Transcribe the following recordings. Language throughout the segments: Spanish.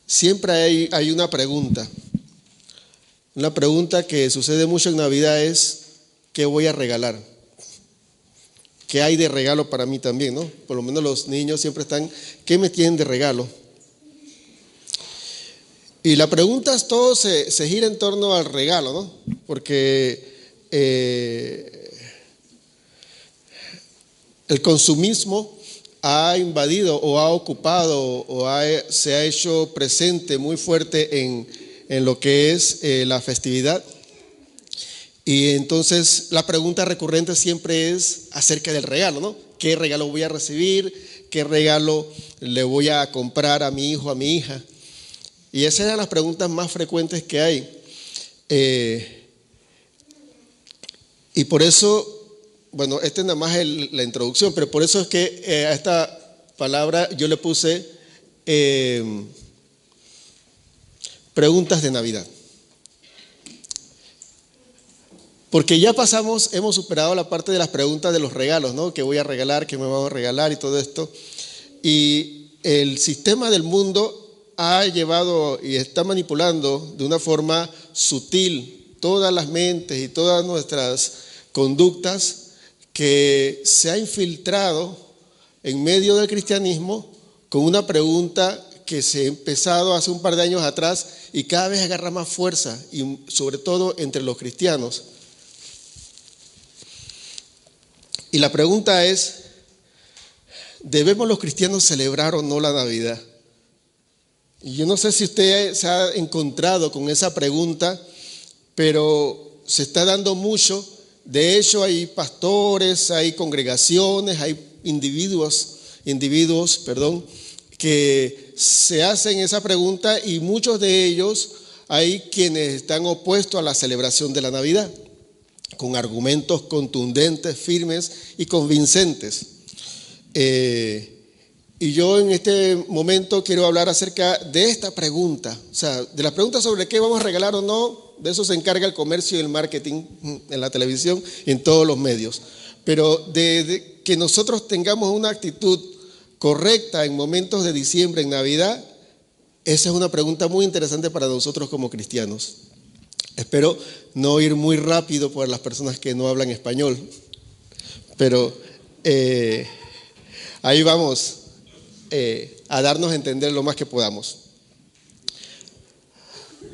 Siempre hay una pregunta. Una pregunta que sucede mucho en Navidad es, ¿qué voy a regalar? ¿Qué hay de regalo para mí también, no? Por lo menos los niños siempre están, ¿qué me tienen de regalo? Y la pregunta es, todo se gira en torno al regalo, ¿no? Porque el consumismo ha invadido o ha ocupado o se ha hecho presente muy fuerte en lo que es la festividad. Y entonces la pregunta recurrente siempre es acerca del regalo, ¿no? ¿Qué regalo voy a recibir? ¿Qué regalo le voy a comprar a mi hijo, a mi hija? Y esas eran las preguntas más frecuentes que hay. Y por eso, bueno, esta es nada más la introducción, pero por eso es que a esta palabra yo le puse preguntas de Navidad. Porque ya hemos superado la parte de las preguntas de los regalos, ¿no? ¿Qué voy a regalar? ¿Qué me van a regalar? Y todo esto. Y el sistema del mundo ha llevado y está manipulando de una forma sutil todas las mentes y todas nuestras conductas, que se ha infiltrado en medio del cristianismo con una pregunta que se ha empezado hace un par de años atrás y cada vez agarra más fuerza, y sobre todo entre los cristianos. Y la pregunta es, ¿debemos los cristianos celebrar o no la Navidad? Y yo no sé si usted se ha encontrado con esa pregunta, pero se está dando mucho. De hecho, hay pastores, hay congregaciones, hay individuos, que se hacen esa pregunta, y muchos de ellos hay quienes están opuestos a la celebración de la Navidad, con argumentos contundentes, firmes y convincentes. Y yo en este momento quiero hablar acerca de esta pregunta, o sea, de la pregunta sobre qué vamos a regalar o no. De eso se encarga el comercio y el marketing en la televisión y en todos los medios. Pero de que nosotros tengamos una actitud correcta en momentos de diciembre, en Navidad, esa es una pregunta muy interesante para nosotros como cristianos. Espero no ir muy rápido por las personas que no hablan español, pero ahí vamos a darnos a entender lo más que podamos.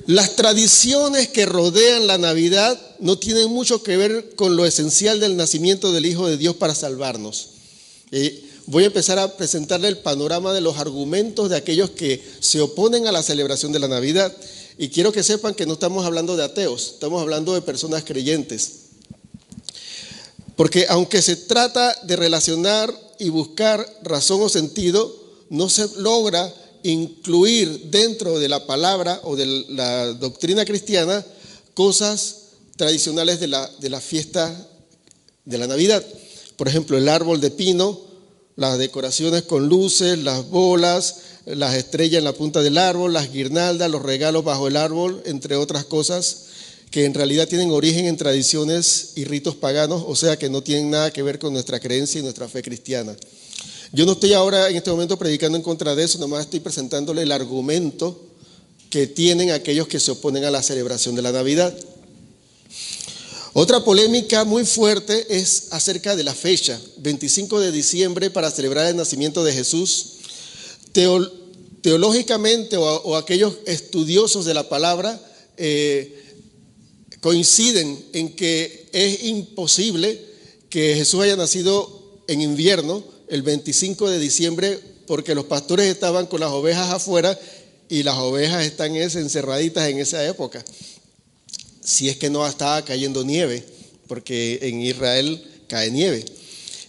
Las tradiciones que rodean la Navidad no tienen mucho que ver con lo esencial del nacimiento del Hijo de Dios para salvarnos. Voy a empezar a presentarle el panorama de los argumentos de aquellos que se oponen a la celebración de la Navidad. Y quiero que sepan que no estamos hablando de ateos, estamos hablando de personas creyentes. Porque aunque se trata de relacionar y buscar razón o sentido, no se logra incluir dentro de la palabra o de la doctrina cristiana cosas tradicionales de la fiesta de la Navidad. Por ejemplo, el árbol de pino, las decoraciones con luces, las bolas, las estrellas en la punta del árbol, las guirnaldas, los regalos bajo el árbol, entre otras cosas que en realidad tienen origen en tradiciones y ritos paganos, o sea que no tienen nada que ver con nuestra creencia y nuestra fe cristiana. Yo no estoy ahora en este momento predicando en contra de eso, nomás estoy presentándole el argumento que tienen aquellos que se oponen a la celebración de la Navidad. Otra polémica muy fuerte es acerca de la fecha, 25 de diciembre, para celebrar el nacimiento de Jesús. Teológicamente o aquellos estudiosos de la palabra coinciden en que es imposible que Jesús haya nacido en invierno, el 25 de diciembre, porque los pastores estaban con las ovejas afuera y las ovejas están encerraditas en esa época. Si es que no estaba cayendo nieve, porque en Israel cae nieve.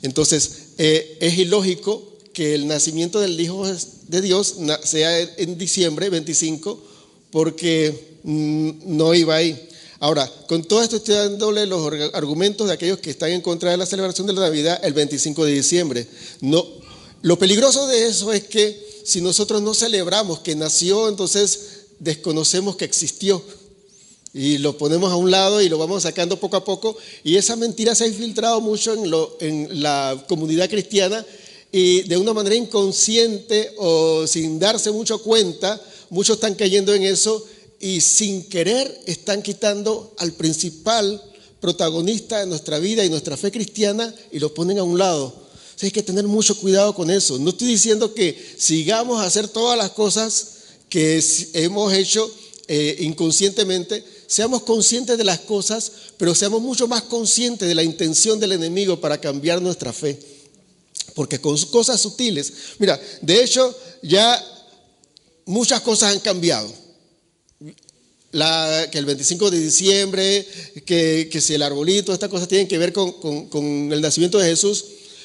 Entonces, es ilógico que el nacimiento del Hijo de Dios sea en diciembre 25, porque no iba ahí. Ahora, con todo esto estoy dándole los argumentos de aquellos que están en contra de la celebración de la Navidad el 25 de diciembre. No, lo peligroso de eso es que si nosotros no celebramos que nació, entonces desconocemos que existió. Y lo ponemos a un lado y lo vamos sacando poco a poco. Y esa mentira se ha infiltrado mucho en la comunidad cristiana, y de una manera inconsciente o sin darse mucho cuenta, muchos están cayendo en eso y sin querer están quitando al principal protagonista de nuestra vida y nuestra fe cristiana y lo ponen a un lado. O sea, hay que tener mucho cuidado con eso. No estoy diciendo que sigamos a hacer todas las cosas que hemos hecho inconscientemente. Seamos conscientes de las cosas, pero seamos mucho más conscientes de la intención del enemigo para cambiar nuestra fe. Porque con cosas sutiles, mira, de hecho ya muchas cosas han cambiado. Que el 25 de diciembre, que si el arbolito, estas cosas tienen que ver con el nacimiento de Jesús.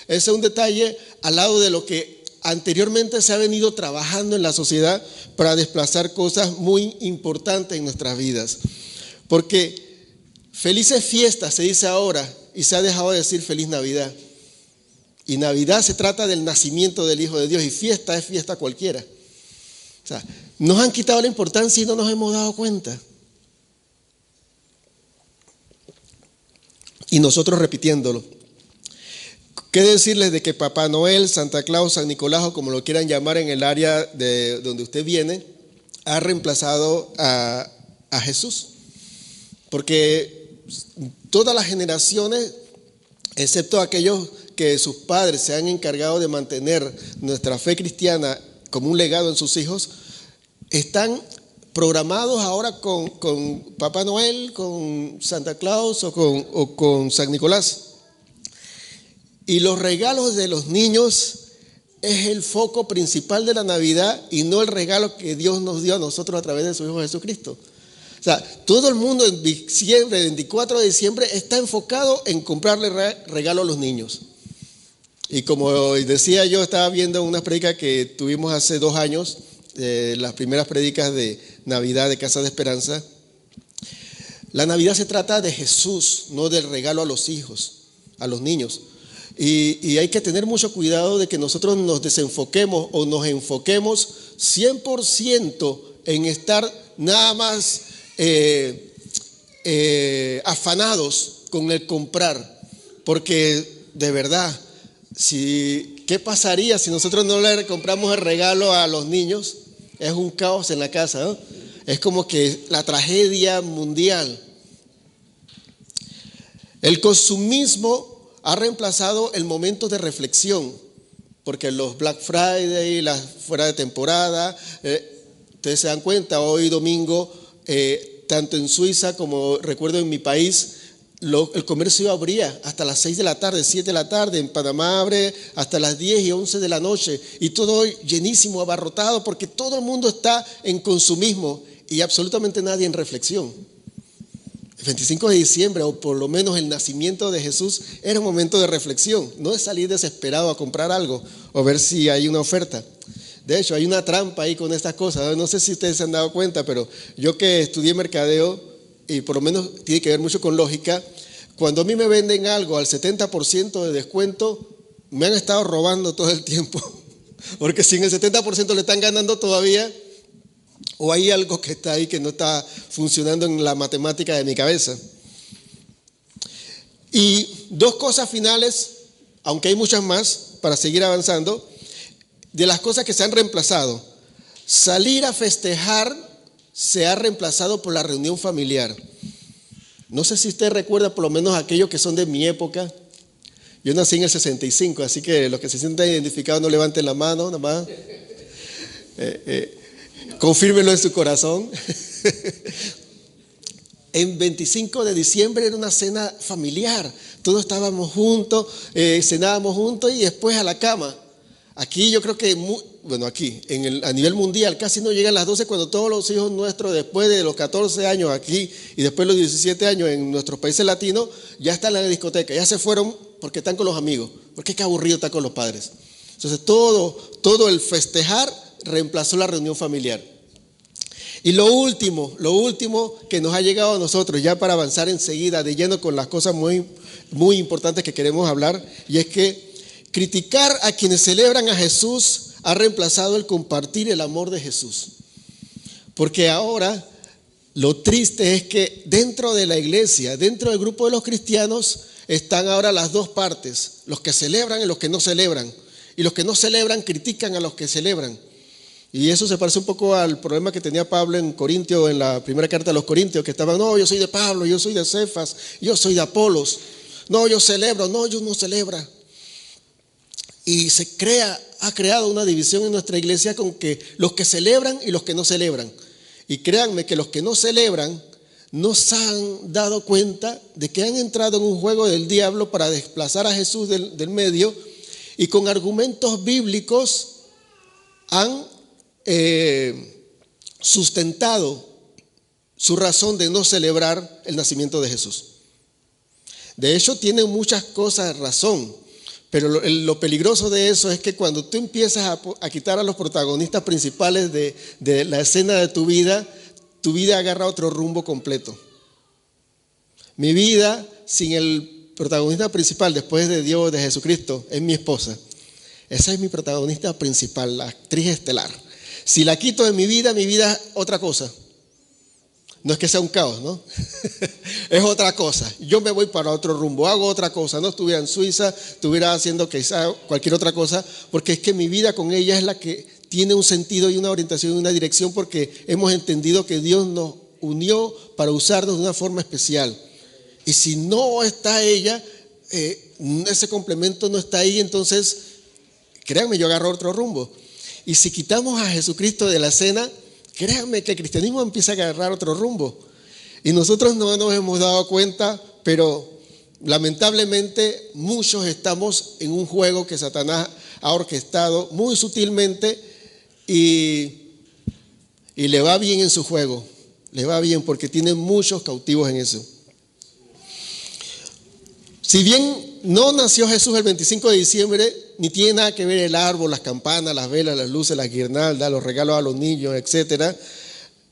Ese es un detalle al lado de lo que anteriormente se ha venido trabajando en la sociedad para desplazar cosas muy importantes en nuestras vidas. Porque felices fiestas se dice ahora y se ha dejado de decir feliz Navidad. Y Navidad se trata del nacimiento del Hijo de Dios y fiesta es fiesta cualquiera. O sea, nos han quitado la importancia y no nos hemos dado cuenta. Y nosotros repitiéndolo. ¿Qué decirles de que Papá Noel, Santa Claus, San Nicolás o como lo quieran llamar en el área de donde usted viene, ha reemplazado a Jesús? Porque todas las generaciones, excepto aquellos que sus padres se han encargado de mantener nuestra fe cristiana como un legado en sus hijos, están programados ahora con Papá Noel, con Santa Claus o con San Nicolás. Y los regalos de los niños es el foco principal de la Navidad y no el regalo que Dios nos dio a nosotros a través de su Hijo Jesucristo. O sea, todo el mundo en diciembre, 24 de diciembre, está enfocado en comprarle regalo a los niños. Y como decía yo, estaba viendo unas prédicas que tuvimos hace 2 años, las primeras prédicas de Navidad de Casa de Esperanza. La Navidad se trata de Jesús, no del regalo a los hijos, a los niños. Y hay que tener mucho cuidado de que nosotros nos desenfoquemos o nos enfoquemos 100% en estar nada más afanados con el comprar. Porque de verdad, ¿qué pasaría si nosotros no le compramos el regalo a los niños? Es un caos en la casa, ¿no? Es como que la tragedia mundial. El consumismo ha reemplazado el momento de reflexión, porque los Black Friday, las fuera de temporada, ustedes se dan cuenta, hoy domingo, tanto en Suiza como recuerdo en mi país, el comercio abría hasta las 6 de la tarde, 7 de la tarde, en Panamá abre hasta las 10 y 11 de la noche y todo llenísimo, abarrotado, porque todo el mundo está en consumismo y absolutamente nadie en reflexión. El 25 de diciembre, o por lo menos el nacimiento de Jesús, era un momento de reflexión, no de salir desesperado a comprar algo o ver si hay una oferta. De hecho, hay una trampa ahí con estas cosas, no sé si ustedes se han dado cuenta, pero yo que estudié mercadeo, y por lo menos tiene que ver mucho con lógica, cuando a mí me venden algo al 70% de descuento, me han estado robando todo el tiempo, porque si en el 70% le están ganando todavía, o hay algo que está ahí que no está funcionando en la matemática de mi cabeza. Y 2 cosas finales, aunque hay muchas más para seguir avanzando, de las cosas que se han reemplazado. Salir a festejar se ha reemplazado por la reunión familiar. No sé si usted recuerda, por lo menos aquellos que son de mi época. Yo nací en el 65, así que los que se sientan identificados no levanten la mano, nada más. Confírmenlo en su corazón. En 25 de diciembre era una cena familiar. Todos estábamos juntos, cenábamos juntos y después a la cama. Aquí yo creo que, aquí, a nivel mundial, casi no llegan las 12 cuando todos los hijos nuestros, después de los 14 años aquí y después de los 17 años en nuestros países latinos, ya están en la discoteca, ya se fueron porque están con los amigos, porque qué aburrido estar con los padres. Entonces todo el festejar reemplazó la reunión familiar. Y lo último que nos ha llegado a nosotros, ya para avanzar enseguida de lleno con las cosas muy, muy importantes que queremos hablar, y es que criticar a quienes celebran a Jesús ha reemplazado el compartir el amor de Jesús. Porque ahora lo triste es que dentro de la iglesia, dentro del grupo de los cristianos, están ahora las 2 partes, los que celebran y los que no celebran. Y los que no celebran critican a los que celebran. Y eso se parece un poco al problema que tenía Pablo en Corintio, en la primera carta de los Corintios, que estaban, no, yo soy de Pablo, yo soy de Cefas, yo soy de Apolos, no, yo celebro, no, yo no celebra. Y ha creado una división en nuestra iglesia con que los que celebran y los que no celebran. Y créanme que los que no celebran no se han dado cuenta de que han entrado en un juego del diablo para desplazar a Jesús del medio, y con argumentos bíblicos han sustentado su razón de no celebrar el nacimiento de Jesús. De hecho, tienen muchas cosas razón, pero lo peligroso de eso es que cuando tú empiezas a quitar a los protagonistas principales de la escena de tu vida agarra otro rumbo completo. Mi vida sin el protagonista principal después de Dios, de Jesucristo, es mi esposa. Esa es mi protagonista principal, la actriz estelar. Si la quito de mi vida es otra cosa. No es que sea un caos, ¿no? Es otra cosa. Yo me voy para otro rumbo, hago otra cosa. No estuviera en Suiza, estuviera haciendo quizá cualquier otra cosa, porque es que mi vida con ella es la que tiene un sentido y una orientación y una dirección, porque hemos entendido que Dios nos unió para usarnos de una forma especial. Y si no está ella, ese complemento no está ahí, entonces, créanme, yo agarro otro rumbo. Y si quitamos a Jesucristo de la escena, créanme que el cristianismo empieza a agarrar otro rumbo. Y nosotros no nos hemos dado cuenta, pero lamentablemente muchos estamos en un juego que Satanás ha orquestado muy sutilmente, y le va bien en su juego. Le va bien porque tiene muchos cautivos en eso. Si bien no nació Jesús el 25 de diciembre, ni tiene nada que ver el árbol, las campanas, las velas, las luces, las guirnaldas, los regalos a los niños, etc.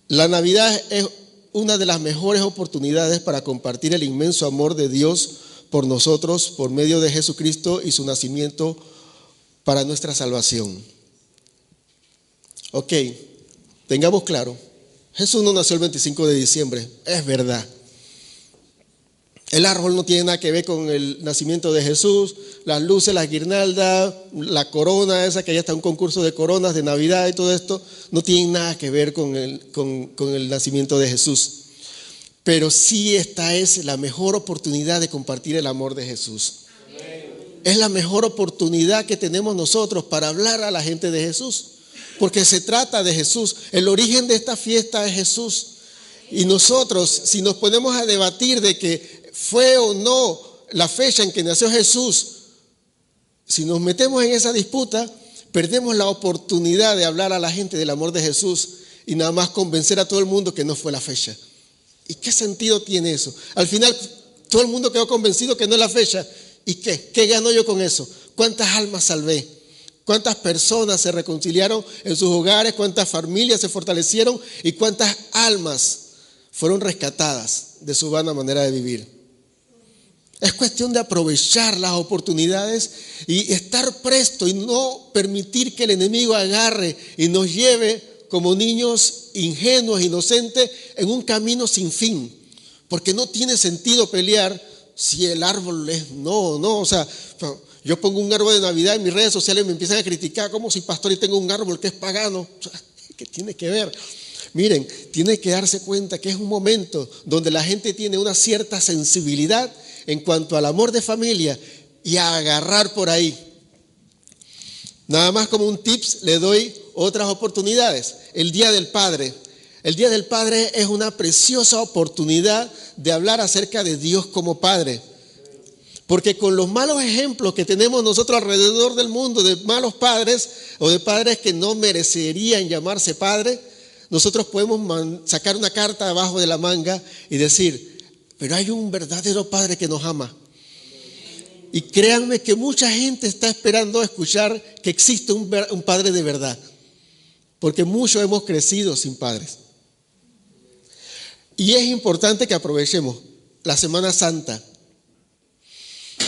La Navidad es una de las mejores oportunidades para compartir el inmenso amor de Dios por nosotros, por medio de Jesucristo y su nacimiento para nuestra salvación. Ok, tengamos claro, Jesús no nació el 25 de diciembre, es verdad. El árbol no tiene nada que ver con el nacimiento de Jesús, las luces, las guirnaldas, la corona esa que ya está en un concurso de coronas de Navidad y todo esto, no tiene nada que ver con el nacimiento de Jesús. Pero sí, esta es la mejor oportunidad de compartir el amor de Jesús. Es la mejor oportunidad que tenemos nosotros para hablar a la gente de Jesús, porque se trata de Jesús. El origen de esta fiesta es Jesús. Y nosotros, si nos ponemos a debatir de que fue o no la fecha en que nació Jesús, si nos metemos en esa disputa, perdemos la oportunidad de hablar a la gente del amor de Jesús y nada más convencer a todo el mundo que no fue la fecha. ¿Y qué sentido tiene eso? Al final todo el mundo quedó convencido que no es la fecha. ¿Y qué? ¿Qué gano yo con eso? ¿Cuántas almas salvé? ¿Cuántas personas se reconciliaron en sus hogares? ¿Cuántas familias se fortalecieron? ¿Y cuántas almas fueron rescatadas de su vana manera de vivir? Es cuestión de aprovechar las oportunidades y estar presto y no permitir que el enemigo agarre y nos lleve como niños ingenuos, inocentes, en un camino sin fin. Porque no tiene sentido pelear si el árbol es no. O sea, yo pongo un árbol de Navidad en mis redes sociales y me empiezan a criticar como si pastor y tengo un árbol que es pagano. O sea, ¿qué tiene que ver? Miren, tiene que darse cuenta que es un momento donde la gente tiene una cierta sensibilidad en cuanto al amor de familia y a agarrar por ahí. Nada más como un tips, le doy otras oportunidades. El Día del Padre. El Día del Padre es una preciosa oportunidad de hablar acerca de Dios como Padre. Porque con los malos ejemplos que tenemos nosotros alrededor del mundo de malos padres o de padres que no merecerían llamarse padre, nosotros podemos sacar una carta abajo de la manga y decir, pero hay un verdadero Padre que nos ama. Y créanme que mucha gente está esperando escuchar que existe un Padre de verdad, porque muchos hemos crecido sin padres. Y es importante que aprovechemos la Semana Santa.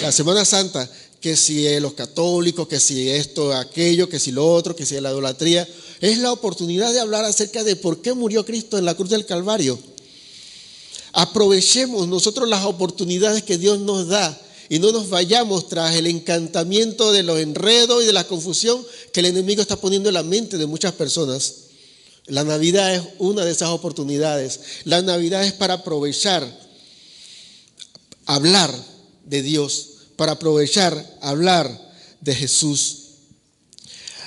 La Semana Santa, que si los católicos, que si esto, aquello, que si lo otro, que si la idolatría, es la oportunidad de hablar acerca de por qué murió Cristo en la cruz del Calvario. Aprovechemos nosotros las oportunidades que Dios nos da y no nos vayamos tras el encantamiento de los enredos y de la confusión que el enemigo está poniendo en la mente de muchas personas. La Navidad es una de esas oportunidades. La Navidad es para aprovechar, hablar de Dios, para aprovechar, hablar de Jesús.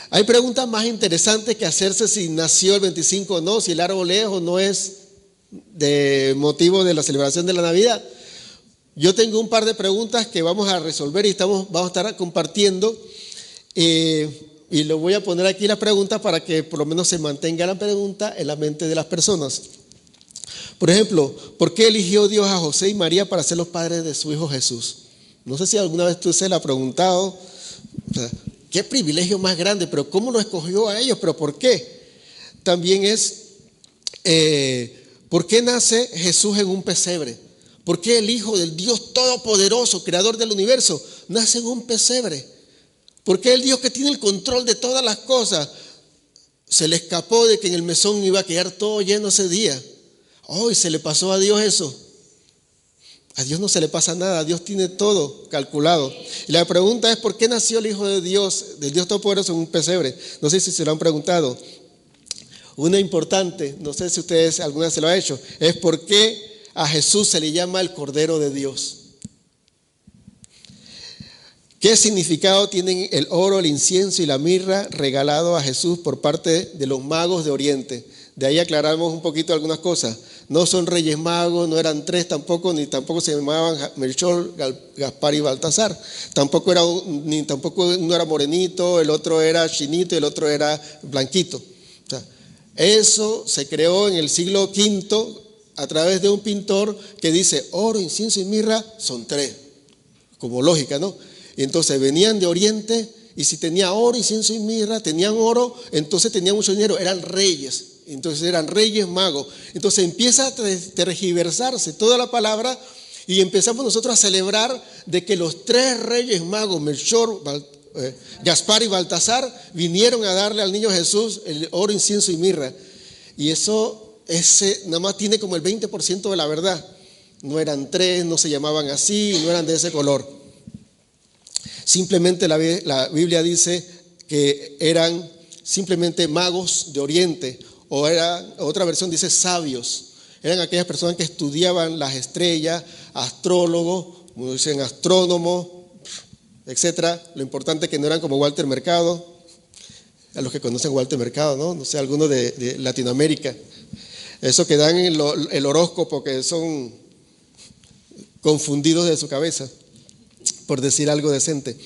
Hay preguntas más interesantes que hacerse si nació el 25 o no, si el árbol es o no es de motivo de la celebración de la Navidad. Yo tengo un par de preguntas que vamos a resolver y vamos a estar compartiendo, y le voy a poner aquí las preguntas para que por lo menos se mantenga la pregunta en la mente de las personas. Por ejemplo, ¿por qué eligió Dios a José y María para ser los padres de su hijo Jesús? No sé si alguna vez tú se lo has preguntado. O sea, qué privilegio más grande, pero ¿cómo lo escogió a ellos? ¿Pero por qué? También es, ¿por qué nace Jesús en un pesebre? ¿Por qué el Hijo del Dios Todopoderoso, Creador del universo, nace en un pesebre? ¿Por qué el Dios que tiene el control de todas las cosas se le escapó de que en el mesón iba a quedar todo lleno ese día? Y se le pasó a Dios eso. A Dios no se le pasa nada, Dios tiene todo calculado. Y la pregunta es, ¿por qué nació el Hijo de Dios, del Dios Todopoderoso, en un pesebre? No sé si se lo han preguntado. Una importante, no sé si ustedes alguna vez se lo ha hecho, es por qué a Jesús se le llama el Cordero de Dios. ¿Qué significado tienen el oro, el incienso y la mirra regalado a Jesús por parte de los magos de Oriente? De ahí aclaramos un poquito algunas cosas. No son reyes magos, no eran tres tampoco, ni tampoco se llamaban Melchor, Gaspar y Baltasar. Tampoco uno era morenito, el otro era chinito y el otro era blanquito. O sea, eso se creó en el siglo V a través de un pintor que dice oro, incienso y mirra son tres, como lógica, ¿no? Y entonces venían de Oriente y si tenía oro, incienso y mirra, tenían oro, entonces tenían mucho dinero, eran reyes. Entonces eran reyes magos. Entonces empieza a tergiversarse toda la palabra y empezamos nosotros a celebrar de que los tres reyes magos, Melchor, Gaspar y Baltasar, vinieron a darle al niño Jesús el oro, incienso y mirra. Y eso nada más tiene como el 20% de la verdad. No eran tres, no se llamaban así, no eran de ese color. Simplemente la Biblia dice que eran simplemente magos de Oriente. Otra versión dice sabios. Eran aquellas personas que estudiaban las estrellas, astrólogos, como dicen astrónomos, etcétera. Lo importante es que no eran como Walter Mercado, a los que conocen Walter Mercado, ¿no? No sé, algunos de Latinoamérica. Eso que dan el horóscopo, que son confundidos de su cabeza, por decir algo decente.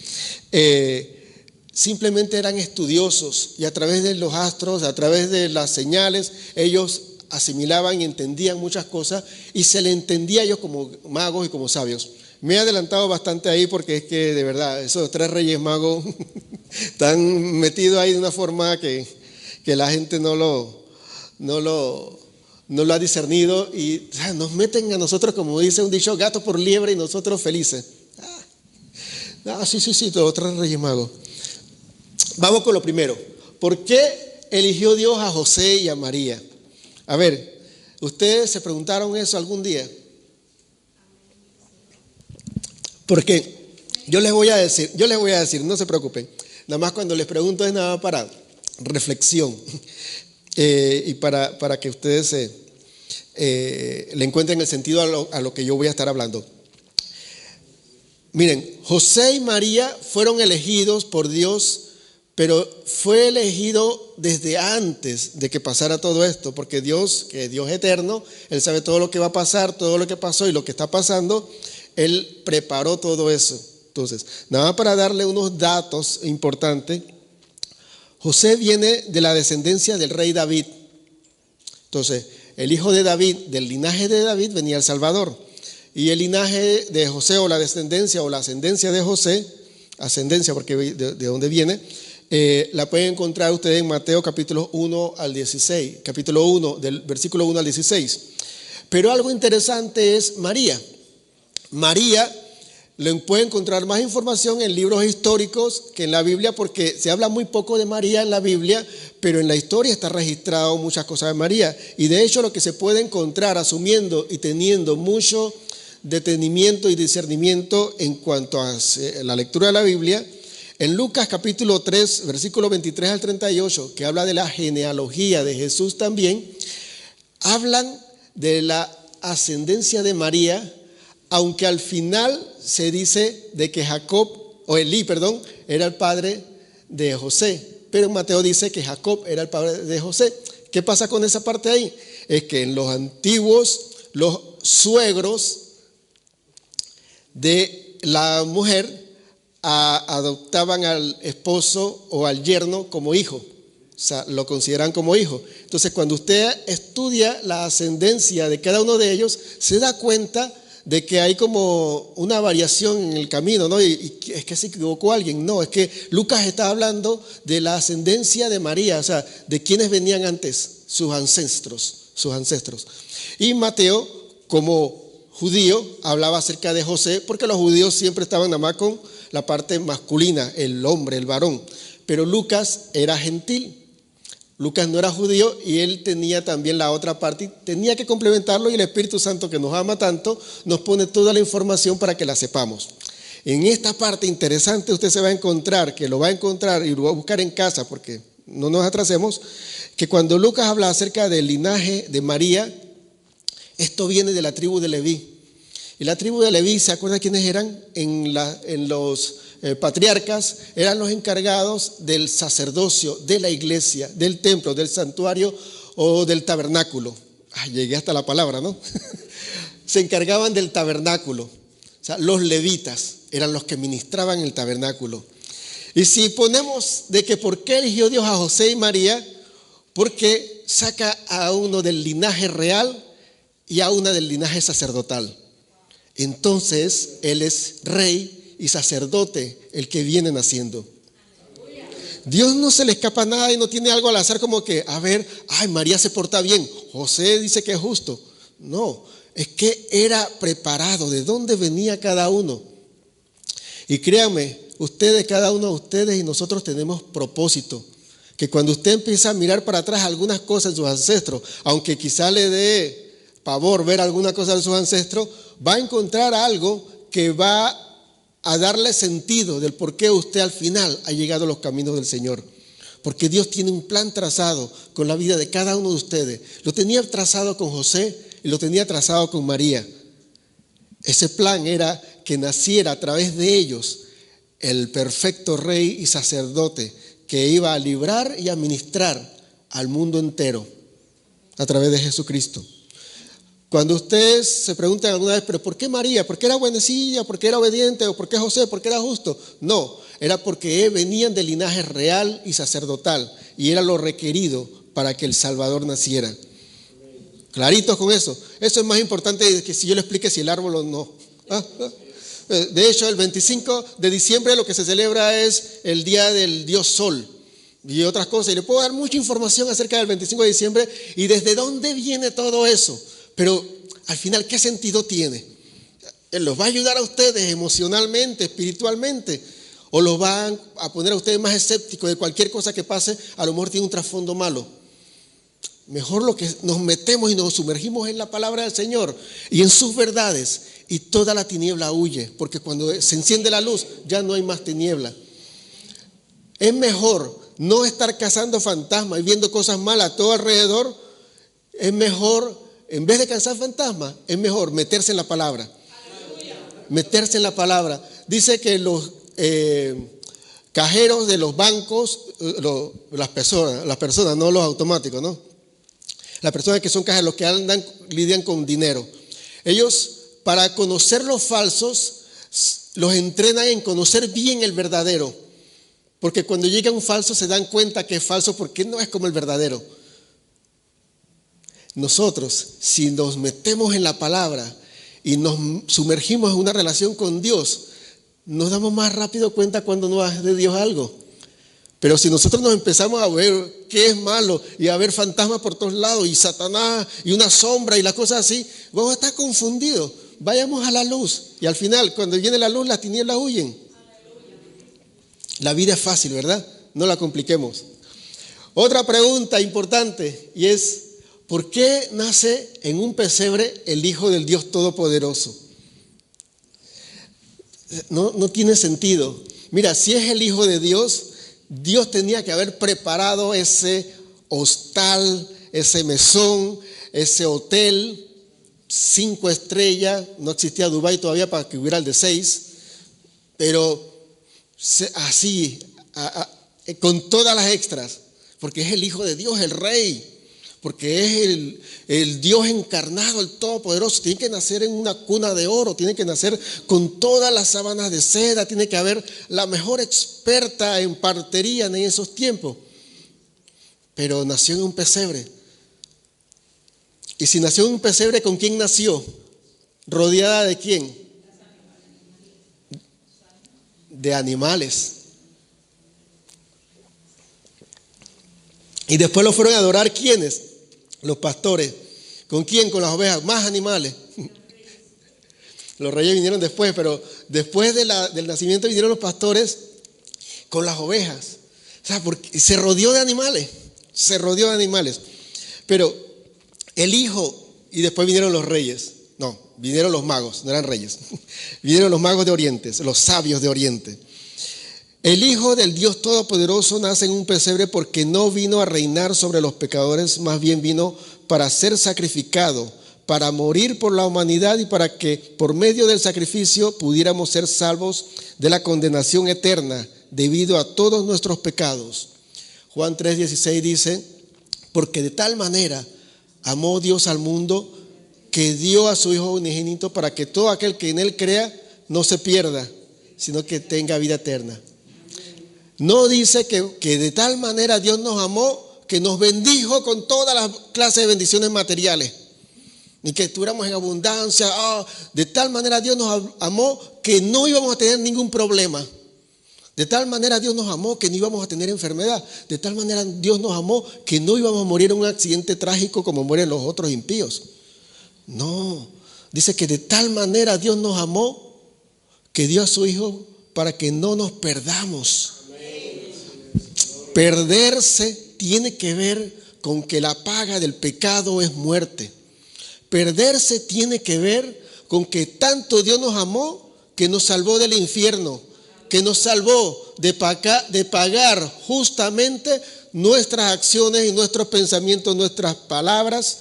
Simplemente eran estudiosos y a través de los astros, a través de las señales, ellos asimilaban y entendían muchas cosas y se le entendía a ellos como magos y como sabios. Me he adelantado bastante ahí porque es que de verdad esos tres reyes magos están metidos ahí de una forma que la gente no lo ha discernido y nos meten a nosotros, como dice un dicho, gato por liebre y nosotros felices. Sí, los tres reyes magos. Vamos con lo primero. ¿Por qué eligió Dios a José y a María? A ver, ¿ustedes se preguntaron eso algún día? Porque yo les voy a decir, no se preocupen. Nada más cuando les pregunto es nada para reflexión y para que ustedes le encuentren el sentido a lo que yo voy a estar hablando. Miren, José y María fueron elegidos por Dios, pero fue elegido desde antes de que pasara todo esto, porque Dios, que es Dios eterno, Él sabe todo lo que va a pasar, todo lo que pasó y lo que está pasando, Él preparó todo eso. Entonces, nada más para darle unos datos importantes, José viene de la descendencia del rey David. Entonces, el hijo de David, del linaje de David, venía el Salvador. Y el linaje de José, o la descendencia o la ascendencia de José, ascendencia porque de dónde viene, la pueden encontrar ustedes en Mateo capítulo 1 al 16, capítulo 1, del versículo 1 al 16. Pero algo interesante es María. María, le puede encontrar más información en libros históricos que en la Biblia, porque se habla muy poco de María en la Biblia, pero en la historia está registrado muchas cosas de María. Y de hecho lo que se puede encontrar asumiendo y teniendo mucho detenimiento y discernimiento en cuanto a la lectura de la Biblia, en Lucas capítulo 3, versículo 23 al 38, que habla de la genealogía de Jesús también, hablan de la ascendencia de María, aunque al final se dice de que Elí, era el padre de José, pero Mateo dice que Jacob era el padre de José. ¿Qué pasa con esa parte ahí? Es que en los antiguos, los suegros de la mujer adoptaban al esposo o al yerno como hijo, o sea, lo consideran como hijo. Entonces, cuando usted estudia la ascendencia de cada uno de ellos, se da cuenta de que hay como una variación en el camino, ¿no? Y es que se equivocó alguien. No, es que Lucas está hablando de la ascendencia de María, o sea, de quienes venían antes, sus ancestros. Y Mateo, como judío, hablaba acerca de José, porque los judíos siempre estaban nada más con la parte masculina, el hombre, el varón. Pero Lucas era gentil. Lucas no era judío y él tenía también la otra parte, tenía que complementarlo, y el Espíritu Santo, que nos ama tanto, nos pone toda la información para que la sepamos. En esta parte interesante usted se va a encontrar, que lo va a encontrar y lo va a buscar en casa porque no nos atrasemos, que cuando Lucas habla acerca del linaje de María, esto viene de la tribu de Leví. Y la tribu de Leví, ¿se acuerdan quiénes eran? En los patriarcas eran los encargados del sacerdocio, de la iglesia, del templo, del santuario o del tabernáculo. Llegué hasta la palabra, ¿no? Se encargaban del tabernáculo. O sea, los levitas eran los que ministraban el tabernáculo. Y si ponemos de que por qué eligió Dios a José y María, porque saca a uno del linaje real y a una del linaje sacerdotal. Entonces, él es rey y sacerdote, el que viene naciendo. Dios no se le escapa nada y no tiene algo al azar como que, María se porta bien, José dice que es justo. No, es que era preparado, de dónde venía cada uno. Y créanme, cada uno de ustedes y nosotros tenemos propósito. Que cuando usted empieza a mirar para atrás algunas cosas de sus ancestros, aunque quizá le dé pavor ver alguna cosa de sus ancestros, va a encontrar algo que va a darle sentido del por qué usted al final ha llegado a los caminos del Señor. Porque Dios tiene un plan trazado con la vida de cada uno de ustedes. Lo tenía trazado con José y lo tenía trazado con María. Ese plan era que naciera a través de ellos el perfecto rey y sacerdote que iba a librar y a ministrar al mundo entero a través de Jesucristo. Cuando ustedes se preguntan alguna vez, ¿pero por qué María? ¿Por qué era buenecilla? ¿Por qué era obediente? ¿O por qué José? ¿Por qué era justo? No, era porque venían del linaje real y sacerdotal y era lo requerido para que el Salvador naciera. Claritos con eso. Eso es más importante que si yo le explique si el árbol o no. De hecho, el 25 de diciembre lo que se celebra es el Día del Dios Sol y otras cosas. Y le puedo dar mucha información acerca del 25 de diciembre y desde dónde viene todo eso. Pero al final, ¿qué sentido tiene? ¿Los va a ayudar a ustedes emocionalmente, espiritualmente? ¿O los van a poner a ustedes más escépticos de cualquier cosa que pase? A lo mejor tiene un trasfondo malo. Mejor lo que nos metemos y nos sumergimos en la palabra del Señor y en sus verdades, y toda la tiniebla huye, porque cuando se enciende la luz ya no hay más tiniebla. Es mejor no estar cazando fantasmas y viendo cosas malas a todo alrededor. Es mejor, en vez de cazar fantasmas, es mejor meterse en la palabra. Meterse en la palabra. Dice que los cajeros de los bancos, las personas, no los automáticos, ¿no? Las personas que son cajeros, los que lidian con dinero. Ellos, para conocer los falsos, los entrenan en conocer bien el verdadero. Porque cuando llega un falso se dan cuenta que es falso porque no es como el verdadero. Nosotros, si nos metemos en la palabra y nos sumergimos en una relación con Dios, nos damos más rápido cuenta cuando no es de Dios algo. Pero si nosotros nos empezamos a ver qué es malo y a ver fantasmas por todos lados y Satanás y una sombra y las cosas así, vamos a estar confundidos. Vayamos a la luz y al final, cuando viene la luz, las tinieblas huyen. La vida es fácil, ¿verdad? No la compliquemos. Otra pregunta importante y es, ¿por qué nace en un pesebre el Hijo del Dios Todopoderoso? No tiene sentido. Mira, si es el Hijo de Dios, Dios tenía que haber preparado ese hostal, ese mesón, ese hotel, 5 estrellas. No existía Dubái todavía para que hubiera el de 6, pero así, con todas las extras, porque es el Hijo de Dios, el Rey, porque es el Dios encarnado, el Todopoderoso. Tiene que nacer en una cuna de oro, tiene que nacer con todas las sábanas de seda, tiene que haber la mejor experta en partería en esos tiempos. Pero nació en un pesebre. Y si nació en un pesebre, ¿con quién nació? ¿Rodeada de quién? De animales. Y después lo fueron a adorar, ¿quiénes? Los pastores. ¿Con quién? Con las ovejas. Más animales. Los reyes vinieron después, pero después del nacimiento vinieron los pastores con las ovejas. O sea, porque se rodeó de animales. Se rodeó de animales. Pero el hijo, y después vinieron los reyes. No, vinieron los magos, no eran reyes. Vinieron los magos de Oriente, los sabios de Oriente. El Hijo del Dios Todopoderoso nace en un pesebre porque no vino a reinar sobre los pecadores, más bien vino para ser sacrificado, para morir por la humanidad y para que por medio del sacrificio pudiéramos ser salvos de la condenación eterna debido a todos nuestros pecados. Juan 3:16 dice, porque de tal manera amó Dios al mundo que dio a su Hijo unigénito para que todo aquel que en Él crea no se pierda, sino que tenga vida eterna. No dice que de tal manera Dios nos amó que nos bendijo con todas las clases de bendiciones materiales, ni que estuviéramos en abundancia. De tal manera Dios nos amó que no íbamos a tener ningún problema. De tal manera Dios nos amó que no íbamos a tener enfermedad. De tal manera Dios nos amó que no íbamos a morir en un accidente trágico como mueren los otros impíos. No, dice que de tal manera Dios nos amó que dio a su Hijo para que no nos perdamos. Perderse tiene que ver con que la paga del pecado es muerte. Perderse tiene que ver con que tanto Dios nos amó que nos salvó del infierno, que nos salvó de pagar justamente nuestras acciones y nuestros pensamientos, nuestras palabras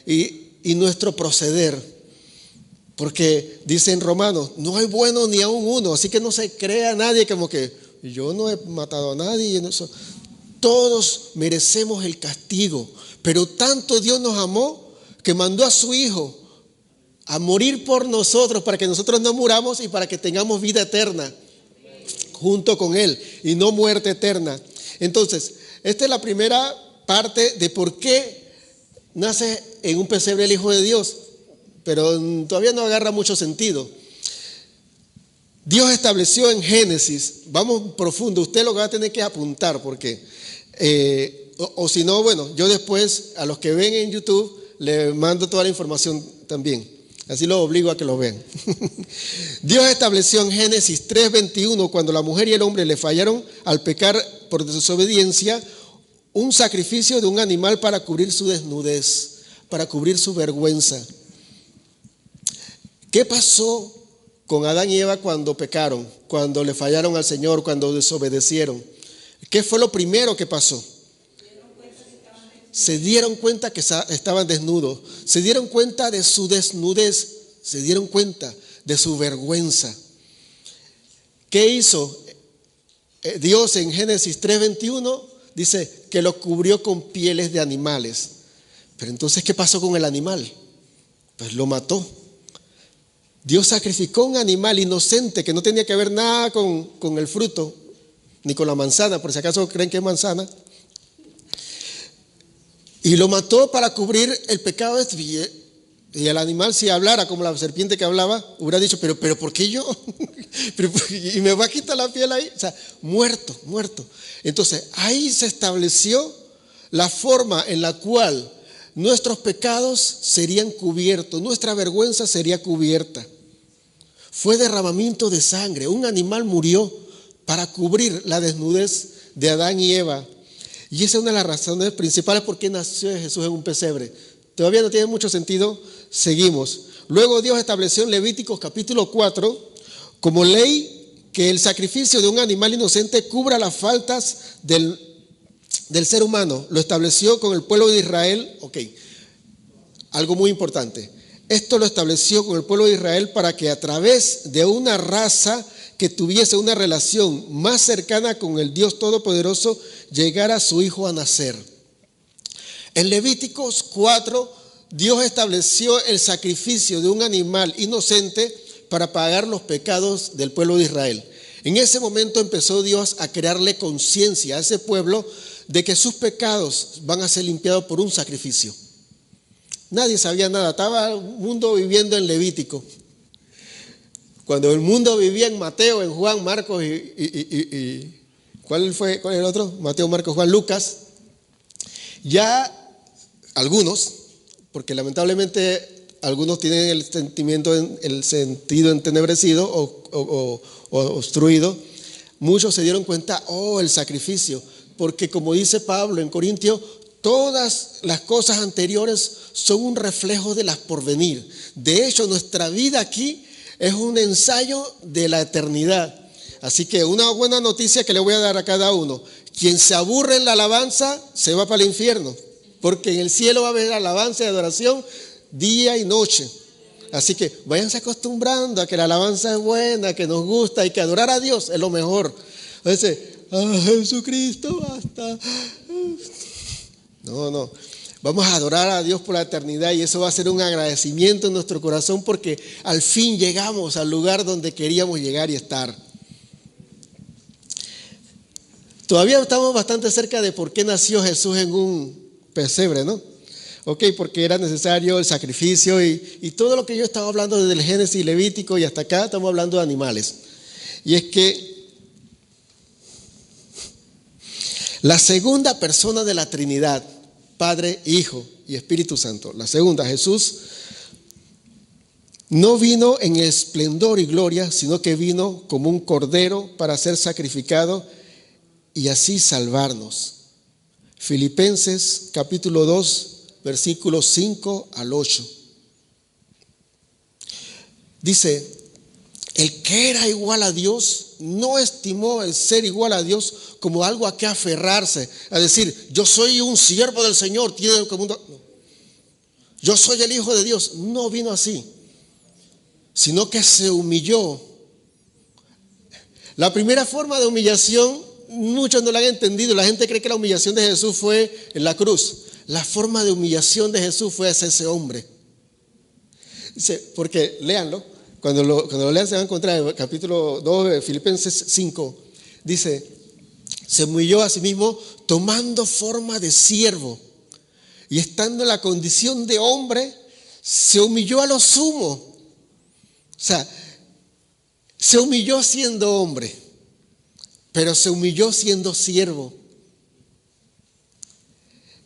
y nuestro proceder. Porque dice en Romanos, no hay bueno ni aun uno, así que no se crea a nadie como que yo no he matado a nadie. Todos merecemos el castigo, pero tanto Dios nos amó que mandó a su Hijo a morir por nosotros para que nosotros no muramos y para que tengamos vida eterna junto con Él y no muerte eterna. Entonces, esta es la primera parte de por qué nace en un pesebre el Hijo de Dios, pero todavía no agarra mucho sentido. Dios estableció en Génesis, vamos profundo, usted lo que va a tener que apuntar porque, o si no, bueno, yo después a los que ven en YouTube les mando toda la información también, así los obligo a que lo vean. Dios estableció en Génesis 3:21, cuando la mujer y el hombre le fallaron al pecar por desobediencia, un sacrificio de un animal para cubrir su desnudez, para cubrir su vergüenza. ¿Qué pasó con Adán y Eva cuando pecaron, cuando le fallaron al Señor, cuando desobedecieron? ¿Qué fue lo primero que pasó? Se dieron cuenta que estaban desnudos, se dieron cuenta de su desnudez, se dieron cuenta de su vergüenza. ¿Qué hizo Dios en Génesis 3:21? Dice que lo cubrió con pieles de animales. Pero entonces, ¿qué pasó con el animal? Pues lo mató. Dios sacrificó un animal inocente que no tenía que ver nada con el fruto, ni con la manzana, por si acaso creen que es manzana. Y lo mató para cubrir el pecado de este. Y el animal, si hablara como la serpiente que hablaba, hubiera dicho, pero ¿por qué yo? Y me va a quitar la piel ahí. O sea, muerto. Entonces, ahí se estableció la forma en la cual nuestros pecados serían cubiertos, nuestra vergüenza sería cubierta. Fue derramamiento de sangre. Un animal murió para cubrir la desnudez de Adán y Eva. Y esa es una de las razones principales por qué nació Jesús en un pesebre. Todavía no tiene mucho sentido, seguimos. Luego Dios estableció en Levíticos capítulo 4 como ley que el sacrificio de un animal inocente cubra las faltas del ser humano. Lo estableció con el pueblo de Israel. Ok, algo muy importante. Esto lo estableció con el pueblo de Israel para que a través de una raza que tuviese una relación más cercana con el Dios Todopoderoso, llegara su hijo a nacer. En Levíticos 4, Dios estableció el sacrificio de un animal inocente para pagar los pecados del pueblo de Israel. En ese momento empezó Dios a crearle conciencia a ese pueblo de que sus pecados van a ser limpiados por un sacrificio. Nadie sabía nada, estaba el mundo viviendo en Levítico. Cuando el mundo vivía en Mateo, en Juan, Marcos y ¿cuál es el otro? Mateo, Marcos, Juan, Lucas. Ya algunos, porque lamentablemente algunos tienen el sentido entenebrecido o obstruido, muchos se dieron cuenta, el sacrificio, porque como dice Pablo en Corintios, todas las cosas anteriores son un reflejo de las por venir. De hecho, nuestra vida aquí es un ensayo de la eternidad. Así que una buena noticia que le voy a dar a cada uno: quien se aburre en la alabanza se va para el infierno, porque en el cielo va a haber alabanza y adoración día y noche. Así que váyanse acostumbrando a que la alabanza es buena, que nos gusta y que adorar a Dios es lo mejor. Entonces, Jesucristo, basta. No. Vamos a adorar a Dios por la eternidad y eso va a ser un agradecimiento en nuestro corazón porque al fin llegamos al lugar donde queríamos llegar y estar. Todavía estamos bastante cerca de por qué nació Jesús en un pesebre, ¿no? Ok, porque era necesario el sacrificio y todo lo que yo estaba hablando desde el Génesis Levítico y hasta acá estamos hablando de animales. Y es que la segunda persona de la Trinidad, Padre, Hijo y Espíritu Santo, la segunda, Jesús, no vino en esplendor y gloria, sino que vino como un cordero para ser sacrificado y así salvarnos. Filipenses capítulo 2, versículos 5 al 8. Dice: el que era igual a Dios no estimó el ser igual a Dios como algo a que aferrarse, a decir, yo soy un siervo del Señor, yo soy el Hijo de Dios. No vino así, sino que se humilló. La primera forma de humillación, muchos no la han entendido. La gente cree que la humillación de Jesús fue en la cruz. La forma de humillación de Jesús fue hacia ese hombre. Dice, porque léanlo, cuando lo lean se van a encontrar en el capítulo 2 de Filipenses 5. Dice, se humilló a sí mismo tomando forma de siervo y estando en la condición de hombre, se humilló a lo sumo. O sea, se humilló siendo hombre, pero se humilló siendo siervo.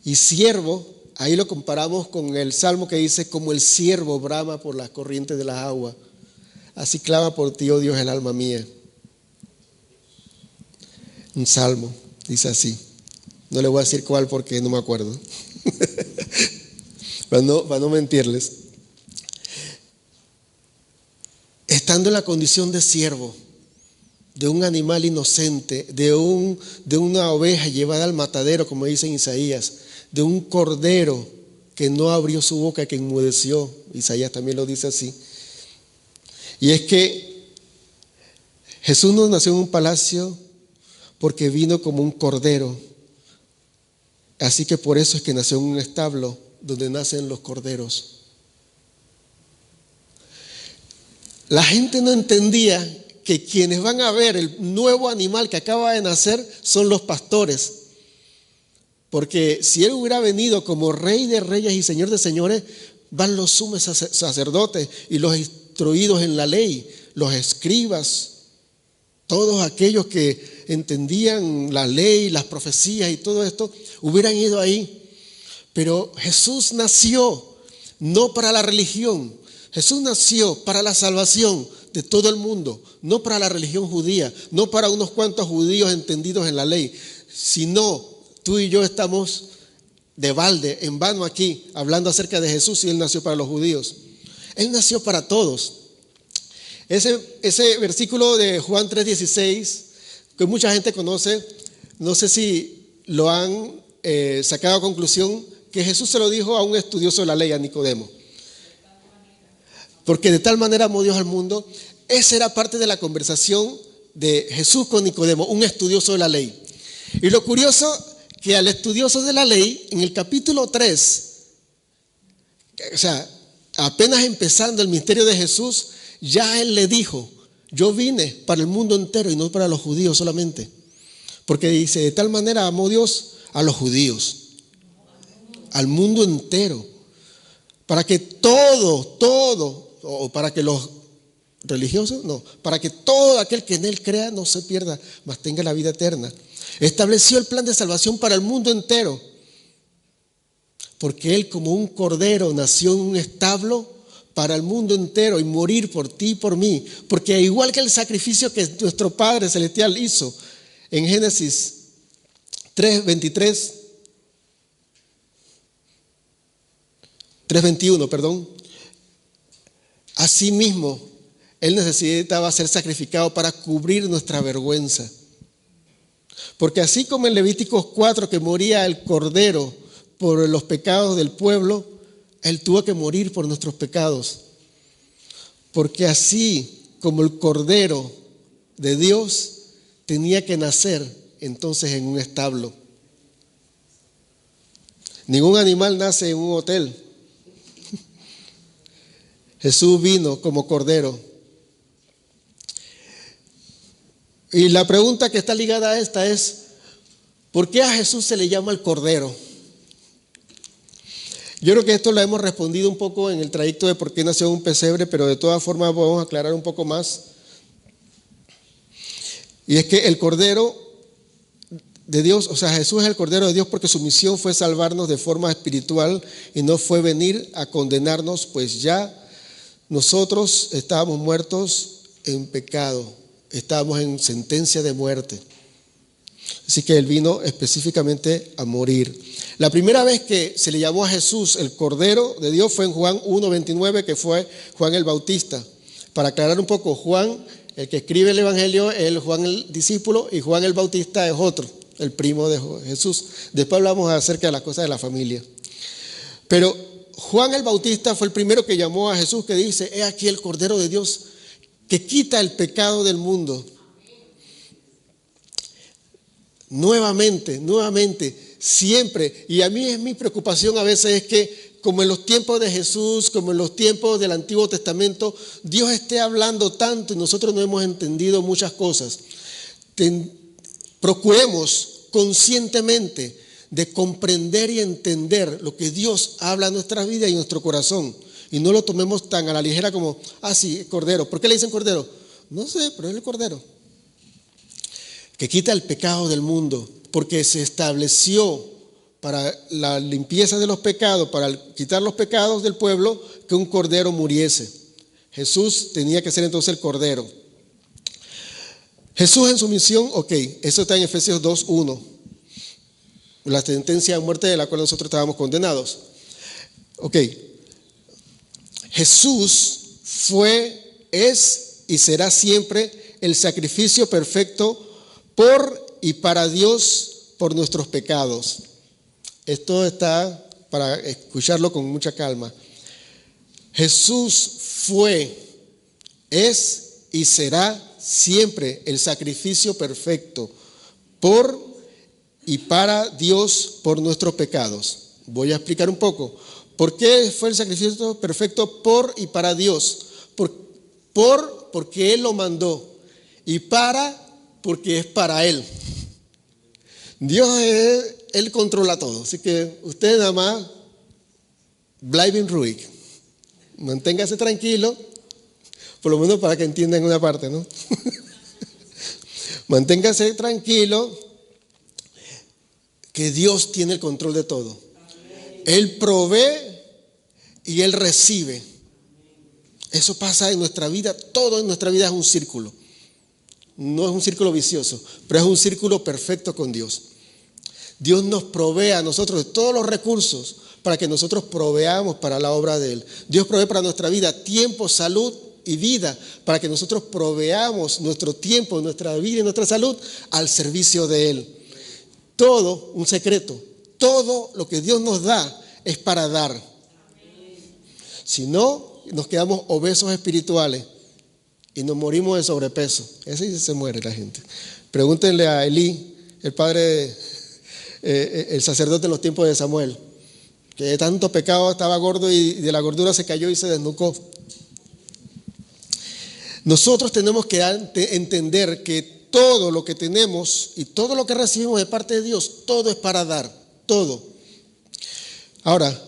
Y siervo, ahí lo comparamos con el salmo que dice, como el siervo brama por las corrientes de las aguas, así clama por ti, oh Dios, el alma mía. Un salmo, dice así. No le voy a decir cuál porque no me acuerdo. para no mentirles. Estando en la condición de siervo, de un animal inocente, de una oveja llevada al matadero, como dice en Isaías, de un cordero que no abrió su boca, que enmudeció. Isaías también lo dice así. Y es que Jesús no nació en un palacio porque vino como un cordero. Así que por eso es que nació en un establo donde nacen los corderos. La gente no entendía que quienes van a ver el nuevo animal que acaba de nacer son los pastores. Porque si él hubiera venido como rey de reyes y señor de señores, van los sumos sacerdotes y los instruidos en la ley, los escribas, todos aquellos que entendían la ley, las profecías y todo esto, hubieran ido ahí. Pero Jesús nació no para la religión, Jesús nació para la salvación de todo el mundo, no para la religión judía, no para unos cuantos judíos entendidos en la ley, sino tú y yo estamos de balde, en vano aquí, hablando acerca de Jesús y Él nació para los judíos. Él nació para todos. Ese versículo de Juan 3:16, que mucha gente conoce, no sé si lo han sacado a conclusión, que Jesús se lo dijo a un estudioso de la ley, a Nicodemo. Porque de tal manera amó Dios al mundo. Esa era parte de la conversación de Jesús con Nicodemo, un estudioso de la ley. Y lo curioso, que al estudioso de la ley, en el capítulo 3, o sea, apenas empezando el misterio de Jesús, ya él le dijo: yo vine para el mundo entero y no para los judíos solamente. Porque dice, de tal manera amó Dios a los judíos, al mundo entero, para que o para que los religiosos, no, para que todo aquel que en él crea no se pierda, mas tenga la vida eterna. Estableció el plan de salvación para el mundo entero, porque él, como un cordero, nació en un establo para el mundo entero, y morir por ti y por mí. Porque igual que el sacrificio que nuestro Padre Celestial hizo en Génesis 3:21, asimismo él necesitaba ser sacrificado para cubrir nuestra vergüenza. Porque así como en Levíticos 4, que moría el cordero por los pecados del pueblo, él tuvo que morir por nuestros pecados. Porque así como el cordero de Dios tenía que nacer entonces en un establo. Ningún animal nace en un hotel. Jesús vino como cordero. Y la pregunta que está ligada a esta es: ¿por qué a Jesús se le llama el cordero? Yo creo que esto lo hemos respondido un poco en el trayecto de por qué nació un pesebre, pero de todas formas vamos a aclarar un poco más. Y es que el cordero de Dios, o sea, Jesús es el cordero de Dios porque su misión fue salvarnos de forma espiritual y no fue venir a condenarnos, pues ya nosotros estábamos muertos en pecado, estábamos en sentencia de muerte. Así que él vino específicamente a morir. La primera vez que se le llamó a Jesús el Cordero de Dios fue en Juan 1:29, que fue Juan el Bautista. Para aclarar un poco, Juan, el que escribe el Evangelio, es Juan el discípulo, y Juan el Bautista es otro, el primo de Jesús. Después hablamos acerca de las cosas de la familia. Pero Juan el Bautista fue el primero que llamó a Jesús, que dice: he aquí el Cordero de Dios que quita el pecado del mundo. Nuevamente, siempre. Y a mí es mi preocupación a veces, es que como en los tiempos de Jesús, como en los tiempos del Antiguo Testamento, Dios esté hablando tanto y nosotros no hemos entendido muchas cosas. Procuremos conscientemente de comprender y entender lo que Dios habla en nuestra vida y en nuestro corazón. Y no lo tomemos tan a la ligera como: sí, cordero. ¿Por qué le dicen cordero? No sé, pero es el cordero que quita el pecado del mundo, porque se estableció para la limpieza de los pecados, para quitar los pecados del pueblo, que un cordero muriese. Jesús tenía que ser entonces el cordero. Jesús en su misión, eso está en Efesios 2:1, la sentencia de muerte de la cual nosotros estábamos condenados. Jesús fue, es y será siempre el sacrificio perfecto por y para Dios por nuestros pecados. Esto está para escucharlo con mucha calma. Jesús fue, es y será siempre el sacrificio perfecto por y para Dios por nuestros pecados. Voy a explicar un poco. ¿Por qué fue el sacrificio perfecto por y para Dios? Porque Él lo mandó, y porque es para Él. Dios Él controla todo. Así que usted nada más, bleiben ruhig, manténgase tranquilo, por lo menos para que entiendan una parte, ¿no? Manténgase tranquilo, que Dios tiene el control de todo. Él provee y Él recibe. Eso pasa en nuestra vida. Todo en nuestra vida es un círculo. No es un círculo vicioso, pero es un círculo perfecto con Dios. Dios nos provee a nosotros de todos los recursos para que nosotros proveamos para la obra de Él. Dios provee para nuestra vida tiempo, salud y vida para que nosotros proveamos nuestro tiempo, nuestra vida y nuestra salud al servicio de Él. Todo, un secreto, todo lo que Dios nos da es para dar. Si no, nos quedamos obesos espirituales y nos morimos de sobrepeso. Ese sí se muere la gente. Pregúntenle a Elí, el padre, el sacerdote en los tiempos de Samuel, que de tanto pecado estaba gordo y de la gordura se cayó y se desnucó. Nosotros tenemos que entender que todo lo que tenemos y todo lo que recibimos de parte de Dios, todo es para dar, todo. Ahora,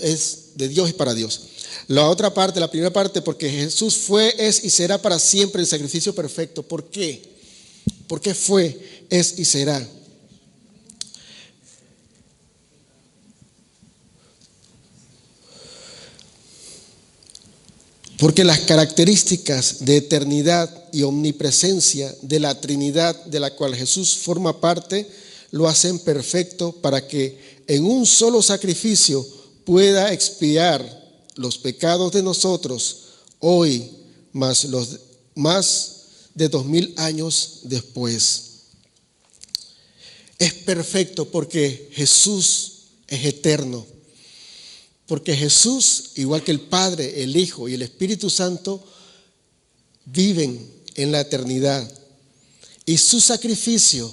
es de Dios y para Dios. La otra parte, la primera parte, porque Jesús fue, es y será para siempre el sacrificio perfecto. ¿Por qué? Porque fue, es y será. Porque las características de eternidad y omnipresencia de la Trinidad de la cual Jesús forma parte lo hacen perfecto para que en un solo sacrificio pueda expiar los pecados de nosotros hoy, más de 2000 años después. Es perfecto porque Jesús es eterno. Porque Jesús, igual que el Padre, el Hijo y el Espíritu Santo, viven en la eternidad. Y su sacrificio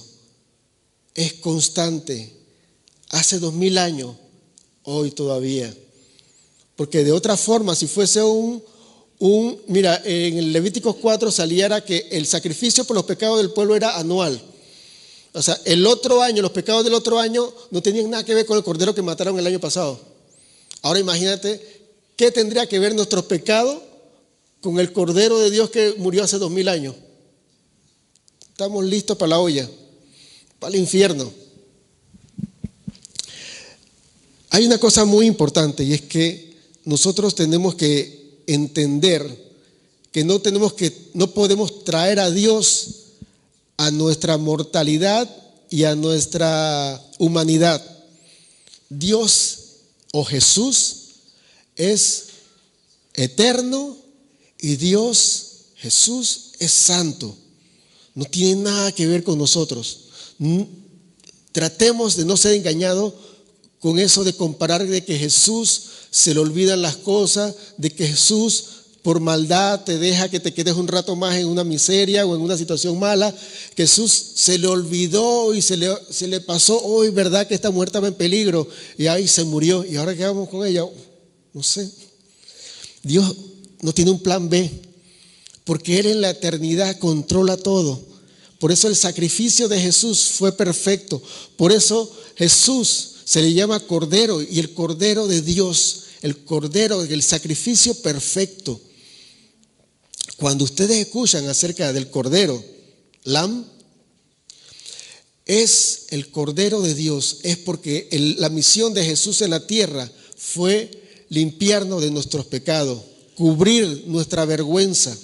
es constante. Hace 2000 años, hoy todavía. Porque de otra forma, si fuese mira, en el Levítico 4 saliera que el sacrificio por los pecados del pueblo era anual. O sea, el otro año, los pecados del otro año no tenían nada que ver con el cordero que mataron el año pasado. Ahora imagínate, ¿qué tendría que ver nuestros pecados con el Cordero de Dios que murió hace 2000 años? Estamos listos para la olla, para el infierno. Hay una cosa muy importante y es que nosotros tenemos que entender que no podemos traer a Dios a nuestra mortalidad y a nuestra humanidad. Dios o Jesús es eterno y Jesús es santo. No tiene nada que ver con nosotros. Tratemos de no ser engañados con eso de comparar de que Jesús se le olvidan las cosas, de que Jesús por maldad te deja que te quedes un rato más en una miseria o en una situación mala. Jesús se le olvidó y se le pasó hoy, ¿verdad? Que esta mujer estaba en peligro y ahí se murió. ¿Y ahora qué vamos con ella? No sé. Dios no tiene un plan B, porque Él en la eternidad controla todo. Por eso el sacrificio de Jesús fue perfecto. Por eso Jesús se le llama Cordero y el Cordero de Dios, el Cordero, el sacrificio perfecto. Cuando ustedes escuchan acerca del Cordero, Lamb, es el Cordero de Dios, es porque la misión de Jesús en la tierra fue limpiarnos de nuestros pecados, cubrir nuestra vergüenza.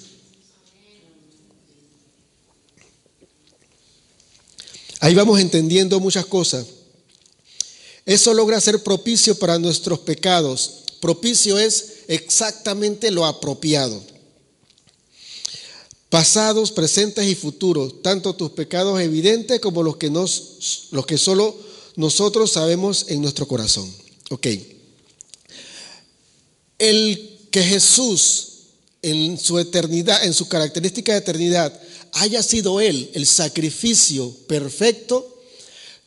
Ahí vamos entendiendo muchas cosas. Eso logra ser propicio para nuestros pecados. Propicio es exactamente lo apropiado. Pasados, presentes y futuros, tanto tus pecados evidentes como los que solo nosotros sabemos en nuestro corazón. Ok. El que Jesús en su eternidad, en su característica de eternidad, haya sido Él el sacrificio perfecto,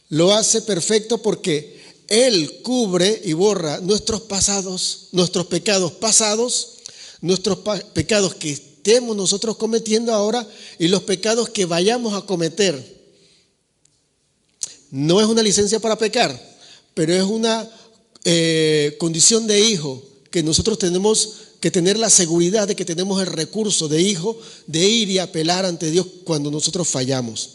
lo hace perfecto porque Él cubre y borra nuestros pasados, nuestros pecados pasados, nuestros pecados que estemos nosotros cometiendo ahora y los pecados que vayamos a cometer. No es una licencia para pecar, pero es una condición de hijo que nosotros tenemos que tener la seguridad de que tenemos el recurso de hijo de ir y apelar ante Dios cuando nosotros fallamos.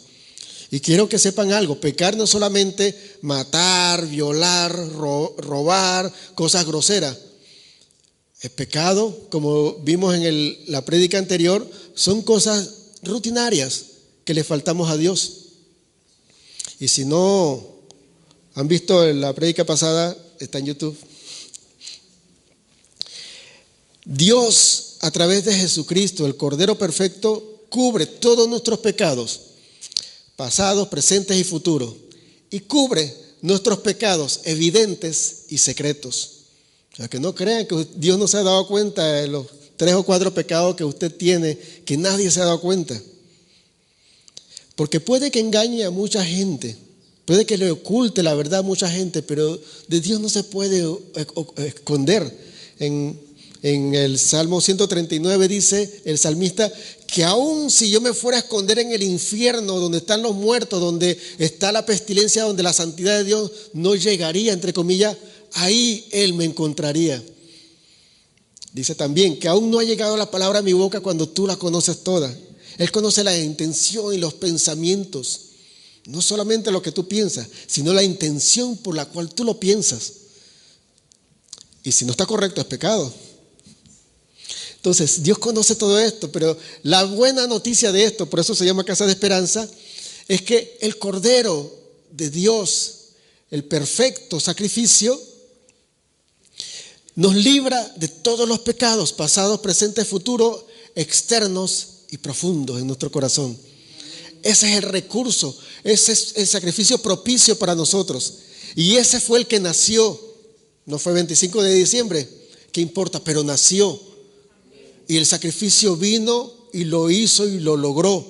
Y quiero que sepan algo, pecar no es solamente matar, violar, robar, cosas groseras. El pecado, como vimos en la prédica anterior, son cosas rutinarias que le faltamos a Dios. Y si no han visto la prédica pasada, está en YouTube. Dios a través de Jesucristo, el Cordero Perfecto, cubre todos nuestros pecados, pasados, presentes y futuros, y cubre nuestros pecados evidentes y secretos. O sea, que no crean que Dios no se ha dado cuenta de los 3 o 4 pecados que usted tiene, que nadie se ha dado cuenta. Porque puede que engañe a mucha gente, puede que le oculte la verdad a mucha gente, pero de Dios no se puede esconder. En el Salmo 139 dice el salmista que aun si yo me fuera a esconder en el infierno, donde están los muertos, donde está la pestilencia, donde la santidad de Dios no llegaría, entre comillas, ahí Él me encontraría. Dice también que aún no ha llegado la palabra a mi boca cuando tú la conoces toda. Él conoce la intención y los pensamientos. No solamente lo que tú piensas, sino la intención por la cual tú lo piensas. Y si no está correcto, es pecado. Entonces, Dios conoce todo esto, pero la buena noticia de esto, por eso se llama Casa de Esperanza, es que el Cordero de Dios, el perfecto sacrificio, nos libra de todos los pecados, pasados, presentes, futuros, externos y profundos en nuestro corazón. Ese es el recurso, ese es el sacrificio propicio para nosotros. Y ese fue el que nació, no fue 25 de diciembre, ¿qué importa? Pero nació. Y el sacrificio vino y lo hizo y lo logró,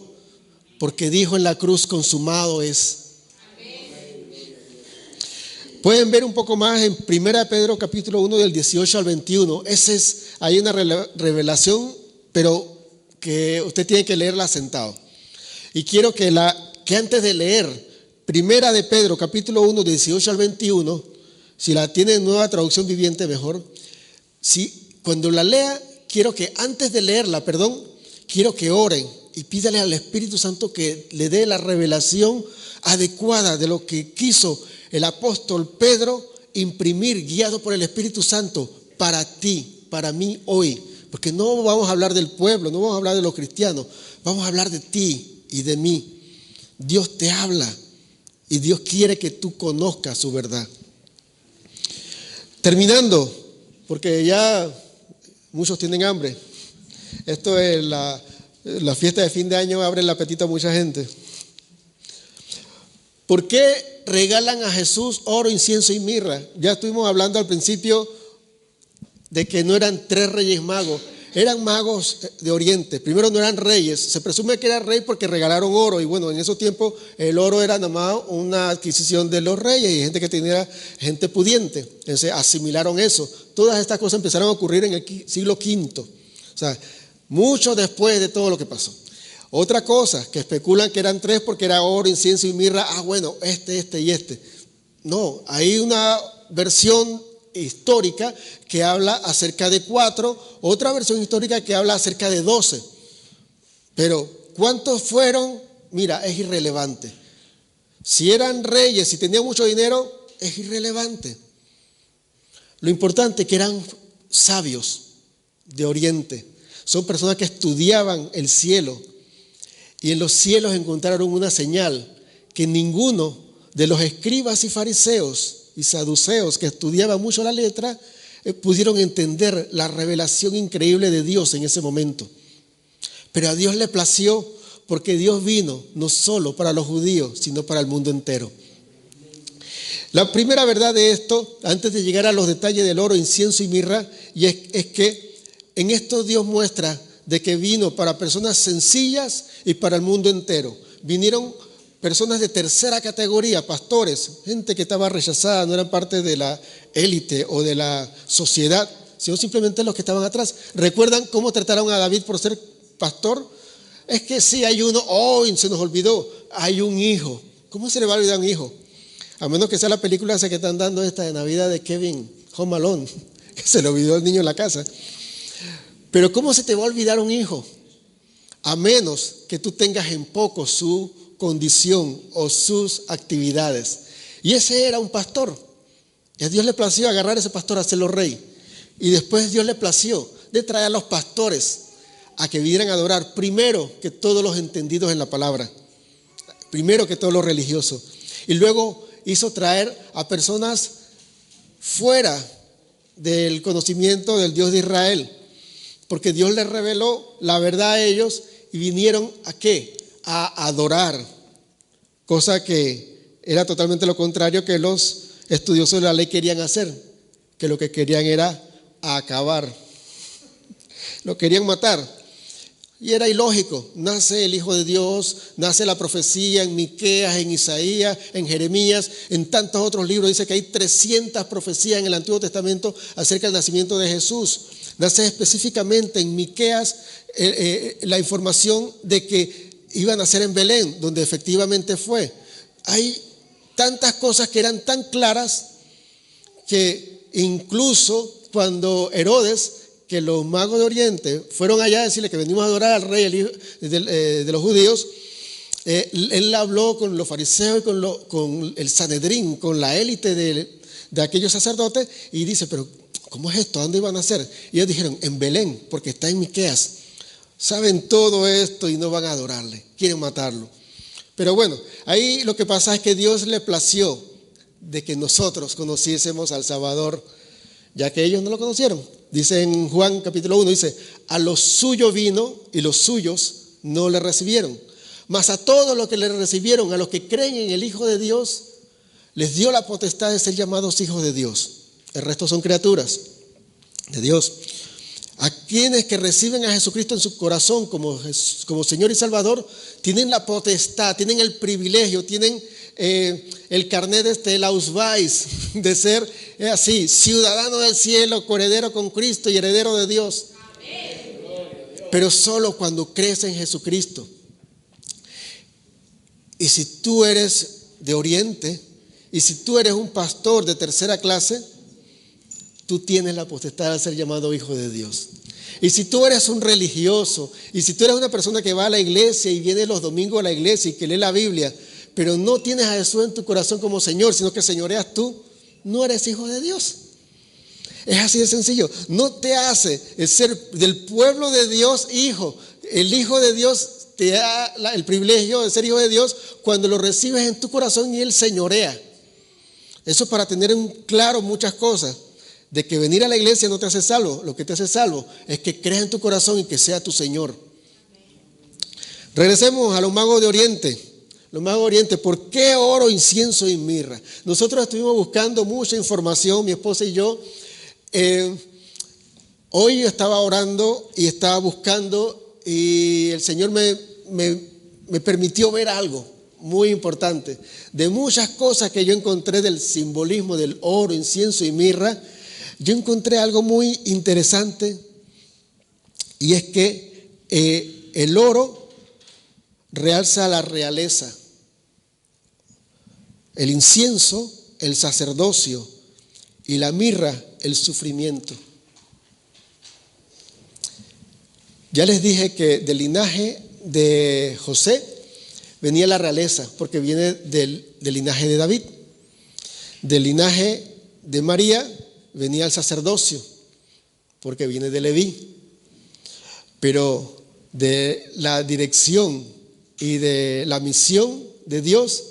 porque dijo en la cruz, consumado es. Pueden ver un poco más en 1 Pedro capítulo 1 del 18 al 21. Hay una revelación, pero que usted tiene que leerla sentado. Y quiero que antes de leer 1 de Pedro capítulo 1 del 18 al 21, si la tiene en Nueva Traducción Viviente mejor, cuando la lea, quiero que antes de leerla, quiero que oren y pídale al Espíritu Santo que le dé la revelación adecuada de lo que quiso el apóstol Pedro imprimir, guiado por el Espíritu Santo, para ti, para mí hoy. Porque no vamos a hablar del pueblo, no vamos a hablar de los cristianos, vamos a hablar de ti y de mí. Dios te habla y Dios quiere que tú conozcas su verdad. Terminando, porque ya muchos tienen hambre. Esto es la fiesta de fin de año, abre el apetito a mucha gente. ¿Por qué regalan a Jesús oro, incienso y mirra? Ya estuvimos hablando al principio de que no eran 3 reyes magos, eran magos de Oriente. Primero no eran reyes, se presume que era rey porque regalaron oro, y bueno, en esos tiempos el oro era nada más una adquisición de los reyes y gente que tenía, gente pudiente. Entonces asimilaron eso. Todas estas cosas empezaron a ocurrir en el siglo V, o sea, mucho después de todo lo que pasó. Otra cosa, que especulan que eran 3 porque era oro, incienso y mirra. Bueno, este y este. No, hay una versión histórica que habla acerca de 4, otra versión histórica que habla acerca de 12. Pero ¿cuántos fueron? Mira, es irrelevante. Si eran reyes, si tenían mucho dinero, es irrelevante. Lo importante es que eran sabios de Oriente. Son personas que estudiaban el cielo. Y en los cielos encontraron una señal que ninguno de los escribas y fariseos y saduceos que estudiaban mucho la letra pudieron entender la revelación increíble de Dios en ese momento. Pero a Dios le plació, porque Dios vino no solo para los judíos, sino para el mundo entero. La primera verdad de esto, antes de llegar a los detalles del oro, incienso y mirra, es que en esto Dios muestra de que vino para personas sencillas y para el mundo entero. Vinieron personas de tercera categoría, pastores, gente que estaba rechazada, no eran parte de la élite o de la sociedad, sino simplemente los que estaban atrás. ¿Recuerdan cómo trataron a David por ser pastor? Es que sí, hay uno, se nos olvidó, hay un hijo. ¿Cómo se le va a olvidar un hijo? A menos que sea la película esa que están dando esta de Navidad de Kevin, Home Alone, que se le olvidó el niño en la casa. Pero ¿cómo se te va a olvidar un hijo? A menos que tú tengas en poco su condición o sus actividades. Y ese era un pastor. Y a Dios le plació agarrar a ese pastor, hacerlo rey. Y después Dios le plació de traer a los pastores a que vinieran a adorar primero que todos los entendidos en la palabra, primero que todos los religiosos. Y luego hizo traer a personas fuera del conocimiento del Dios de Israel, porque Dios les reveló la verdad a ellos y vinieron ¿a qué? A adorar, cosa que era totalmente lo contrario que los estudiosos de la ley querían hacer, que lo que querían era acabar, lo querían matar. Y era ilógico. Nace el Hijo de Dios, nace la profecía en Miqueas, en Isaías, en Jeremías, en tantos otros libros. Dice que hay 300 profecías en el Antiguo Testamento acerca del nacimiento de Jesús. Nace específicamente en Miqueas la información de que iba a nacer en Belén, donde efectivamente fue. Hay tantas cosas que eran tan claras que incluso cuando Herodes, que los magos de Oriente fueron allá a decirle que venimos a adorar al rey, el hijo de los judíos, él habló con los fariseos y con el Sanedrín, con la élite de aquellos sacerdotes, y dice, pero ¿cómo es esto? ¿A dónde iban a nacer? Y ellos dijeron, en Belén, porque está en Miqueas. Saben todo esto y no van a adorarle, quieren matarlo. Pero bueno, ahí lo que pasa es que Dios le plació de que nosotros conociésemos al Salvador, ya que ellos no lo conocieron. Dice en Juan capítulo 1, dice, a los suyos vino y los suyos no le recibieron. Mas a todos los que le recibieron, a los que creen en el Hijo de Dios, les dio la potestad de ser llamados hijos de Dios. El resto son criaturas de Dios. A quienes que reciben a Jesucristo en su corazón como Señor y Salvador, tienen la potestad, tienen el privilegio, tienen el carnet el ausweis de ser así, ciudadano del cielo, coheredero con Cristo y heredero de Dios. Amén. Pero solo cuando crees en Jesucristo. Y si tú eres de Oriente, y si tú eres un pastor de tercera clase, tú tienes la potestad de ser llamado hijo de Dios. Y si tú eres un religioso, y si tú eres una persona que va a la iglesia y viene los domingos a la iglesia y que lee la Biblia, pero no tienes a Jesús en tu corazón como Señor, sino que señoreas tú, no eres hijo de Dios. Es así de sencillo. No te hace el ser del pueblo de Dios hijo. El Hijo de Dios te da el privilegio de ser hijo de Dios cuando lo recibes en tu corazón y Él señorea. Eso es para tener en claro muchas cosas. De que venir a la iglesia no te hace salvo. Lo que te hace salvo es que creas en tu corazón y que sea tu Señor. Regresemos a los magos de Oriente. Los magos de Oriente, ¿por qué oro, incienso y mirra? Nosotros estuvimos buscando mucha información, mi esposa y yo. Hoy yo estaba orando y estaba buscando y el Señor me permitió ver algo muy importante. De muchas cosas que yo encontré del simbolismo del oro, incienso y mirra, yo encontré algo muy interesante y es que el oro realza la realeza, el incienso, el sacerdocio y la mirra, el sufrimiento. Ya les dije que del linaje de José venía la realeza, porque viene del linaje de David. Del linaje de María venía el sacerdocio, porque viene de Leví. Pero de la dirección y de la misión de Dios,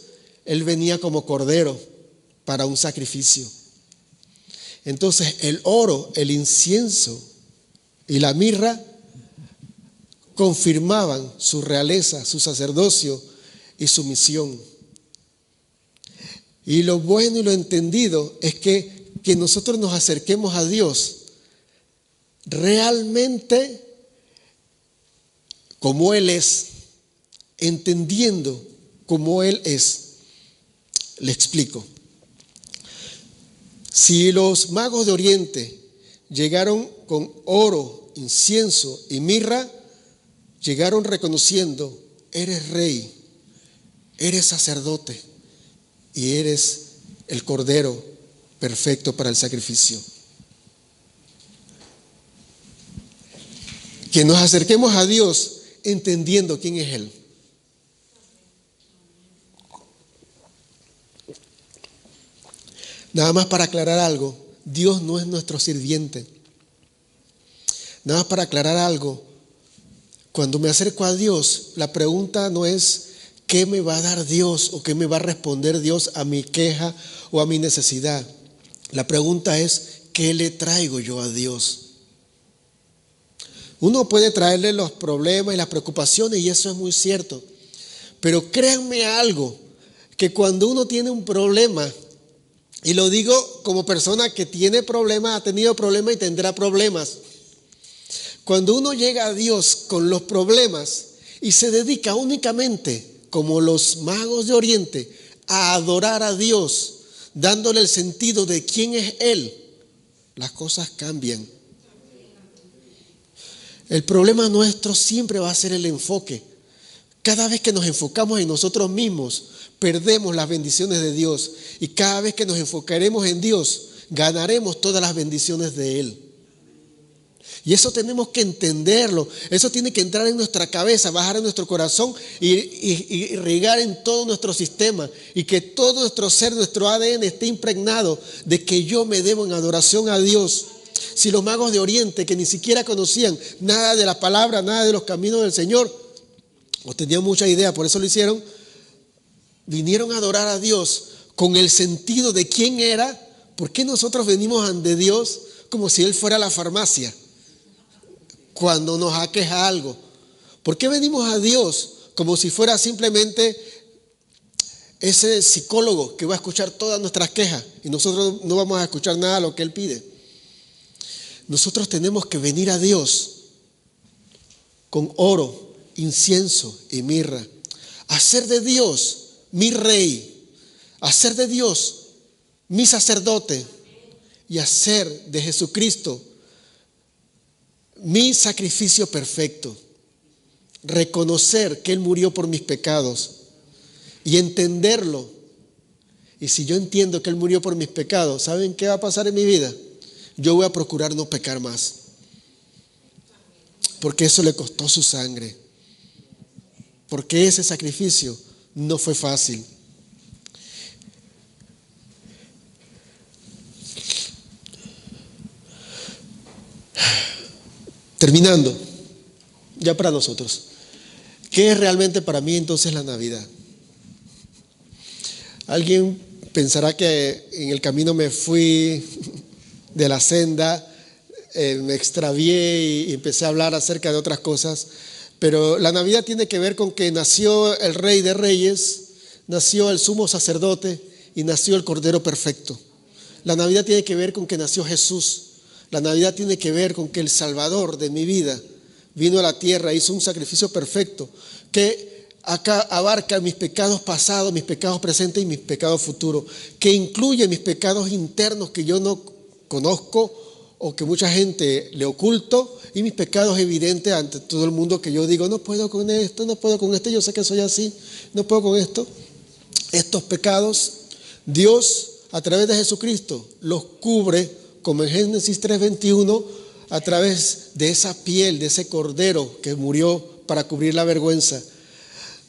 Él venía como cordero para un sacrificio. Entonces el oro, el incienso y la mirra confirmaban su realeza, su sacerdocio y su misión. Y lo bueno y lo entendido es que nosotros nos acerquemos a Dios realmente como Él es, entendiendo como Él es. Le explico. Si los magos de Oriente llegaron con oro, incienso y mirra, llegaron reconociendo, eres rey, eres sacerdote y eres el cordero perfecto para el sacrificio. Que nos acerquemos a Dios entendiendo quién es Él. Nada más para aclarar algo, Dios no es nuestro sirviente. Nada más para aclarar algo, cuando me acerco a Dios, la pregunta no es qué me va a dar Dios o qué me va a responder Dios a mi queja o a mi necesidad. La pregunta es, ¿qué le traigo yo a Dios? Uno puede traerle los problemas y las preocupaciones y eso es muy cierto. Pero créanme algo, que cuando uno tiene un problema, y lo digo como persona que tiene problemas, ha tenido problemas y tendrá problemas. Cuando uno llega a Dios con los problemas y se dedica únicamente, como los magos de Oriente, a adorar a Dios, dándole el sentido de quién es Él, las cosas cambian. El problema nuestro siempre va a ser el enfoque. Cada vez que nos enfocamos en nosotros mismos, perdemos las bendiciones de Dios. Y cada vez que nos enfocaremos en Dios, ganaremos todas las bendiciones de Él. Y eso tenemos que entenderlo. Eso tiene que entrar en nuestra cabeza, bajar en nuestro corazón y regar en todo nuestro sistema. Y que todo nuestro ser, nuestro ADN esté impregnado de que yo me debo en adoración a Dios. Si los magos de Oriente, que ni siquiera conocían nada de la palabra, nada de los caminos del Señor, o tenían mucha idea, por eso lo hicieron, vinieron a adorar a Dios con el sentido de quién era. ¿Por qué nosotros venimos ante Dios como si Él fuera la farmacia cuando nos aqueja algo? ¿Por qué venimos a Dios como si fuera simplemente ese psicólogo que va a escuchar todas nuestras quejas y nosotros no vamos a escuchar nada de lo que Él pide? Nosotros tenemos que venir a Dios con oro, incienso y mirra. Hacer de Dios mi rey, hacer de Dios mi sacerdote y hacer de Jesucristo mi sacrificio perfecto. Reconocer que Él murió por mis pecados y entenderlo. Y si yo entiendo que Él murió por mis pecados, ¿saben qué va a pasar en mi vida? Yo voy a procurar no pecar más, porque eso le costó su sangre, porque ese sacrificio no fue fácil. Terminando, ya para nosotros, ¿qué es realmente para mí entonces la Navidad? Alguien pensará que en el camino me fui de la senda, me extravié y empecé a hablar acerca de otras cosas, pero la Navidad tiene que ver con que nació el Rey de Reyes, nació el Sumo Sacerdote y nació el Cordero Perfecto. La Navidad tiene que ver con que nació Jesús. La Navidad tiene que ver con que el Salvador de mi vida vino a la tierra, hizo un sacrificio perfecto que acá abarca mis pecados pasados, mis pecados presentes y mis pecados futuros, que incluye mis pecados internos que yo no conozco o que mucha gente le oculto, y mis pecados evidentes ante todo el mundo que yo digo, no puedo con esto, no puedo con esto, yo sé que soy así, no puedo con esto. Estos pecados, Dios a través de Jesucristo los cubre, como en Génesis 3:21, a través de esa piel, de ese cordero que murió para cubrir la vergüenza.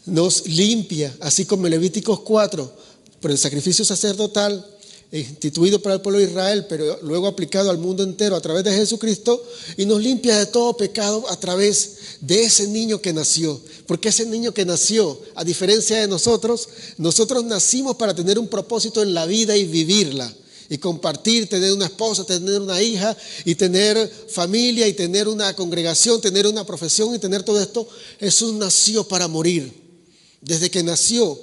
Nos limpia, así como en Levíticos 4, por el sacrificio sacerdotal instituido para el pueblo de Israel, pero luego aplicado al mundo entero a través de Jesucristo, y nos limpia de todo pecado a través de ese niño que nació. Porque ese niño que nació, a diferencia de nosotros nacimos para tener un propósito en la vida y vivirla, y compartir, tener una esposa, tener una hija, y tener familia, y tener una congregación, tener una profesión, y tener todo esto. Jesús nació para morir. Desde que nació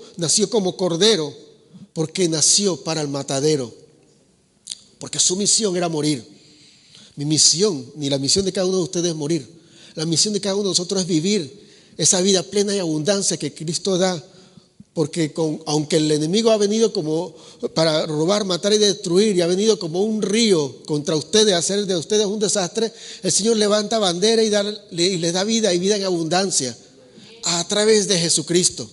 como cordero, porque nació para el matadero, porque su misión era morir. Mi misión, ni la misión de cada uno de ustedes es morir. La misión de cada uno de nosotros es vivir esa vida plena y abundancia que Cristo da, porque aunque el enemigo ha venido como para robar, matar y destruir, y ha venido como un río contra ustedes, a hacer de ustedes un desastre, el Señor levanta bandera y les da vida, y vida en abundancia a través de Jesucristo.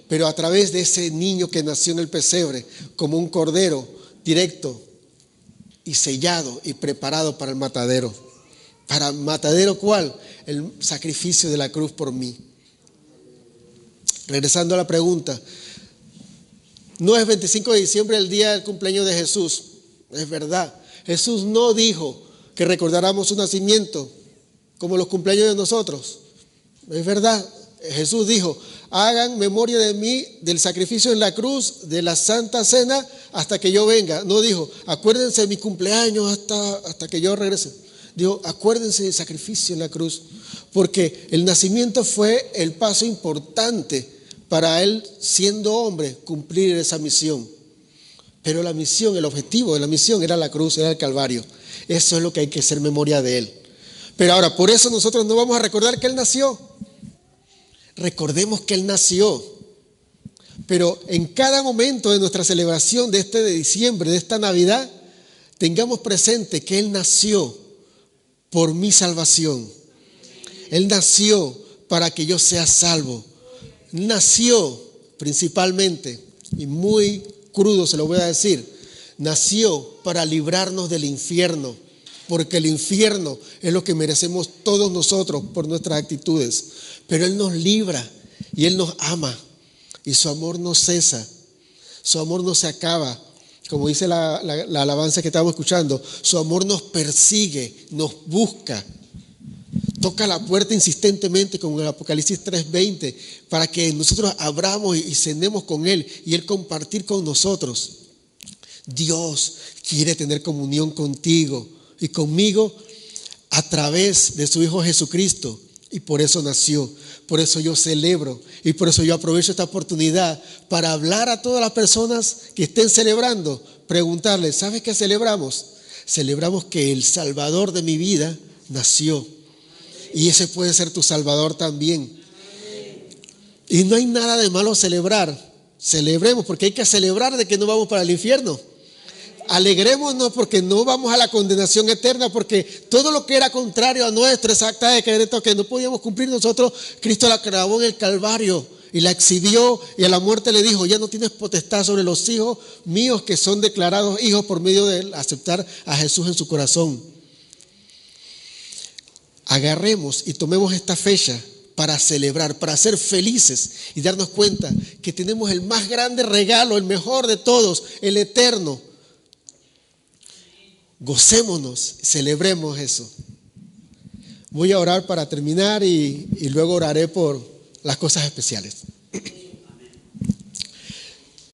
Pero a través de ese niño que nació en el pesebre como un cordero directo y sellado y preparado para el matadero. ¿Para el matadero cuál? El sacrificio de la cruz por mí. Regresando a la pregunta, no es 25 de diciembre el día del cumpleaños de Jesús. Es verdad, Jesús no dijo que recordáramos su nacimiento como los cumpleaños de nosotros. Es verdad, Jesús dijo, hagan memoria de mí, del sacrificio en la cruz, de la Santa Cena, hasta que yo venga. No dijo, acuérdense de mi cumpleaños hasta que yo regrese. Dijo, acuérdense del sacrificio en la cruz, porque el nacimiento fue el paso importante para él, siendo hombre, cumplir esa misión. Pero la misión, el objetivo de la misión era la cruz, era el Calvario. Eso es lo que hay que hacer memoria de él. Pero ahora, por eso nosotros no vamos a recordar que él nació. Recordemos que él nació. Pero en cada momento de nuestra celebración de de diciembre, de esta Navidad, tengamos presente que él nació por mi salvación. Él nació para que yo sea salvo. Nació principalmente, y muy crudo se lo voy a decir, nació para librarnos del infierno, porque el infierno es lo que merecemos todos nosotros por nuestras actitudes. Pero él nos libra y él nos ama, y su amor no cesa, su amor no se acaba. Como dice la alabanza que estamos escuchando, su amor nos persigue, nos busca, toca la puerta insistentemente, como en el Apocalipsis 3:20, para que nosotros abramos y cenemos con él y él compartir con nosotros. Dios quiere tener comunión contigo y conmigo a través de su Hijo Jesucristo, y por eso nació. Por eso yo celebro y por eso yo aprovecho esta oportunidad para hablar a todas las personas que estén celebrando, preguntarles, ¿sabes qué celebramos? Celebramos que el Salvador de mi vida nació, y ese puede ser tu Salvador también. Y no hay nada de malo celebrar. Celebremos, porque hay que celebrar de que no vamos para el infierno. Alegrémonos porque no vamos a la condenación eterna, porque todo lo que era contrario a nuestro, esa acta de decreto que no podíamos cumplir nosotros, Cristo la clavó en el Calvario y la exhibió, y a la muerte le dijo, ya no tienes potestad sobre los hijos míos que son declarados hijos por medio de aceptar a Jesús en su corazón. Agarremos y tomemos esta fecha para celebrar, para ser felices y darnos cuenta que tenemos el más grande regalo, el mejor de todos, el eterno. Gocémonos, celebremos eso. Voy a orar para terminar y luego oraré por las cosas especiales.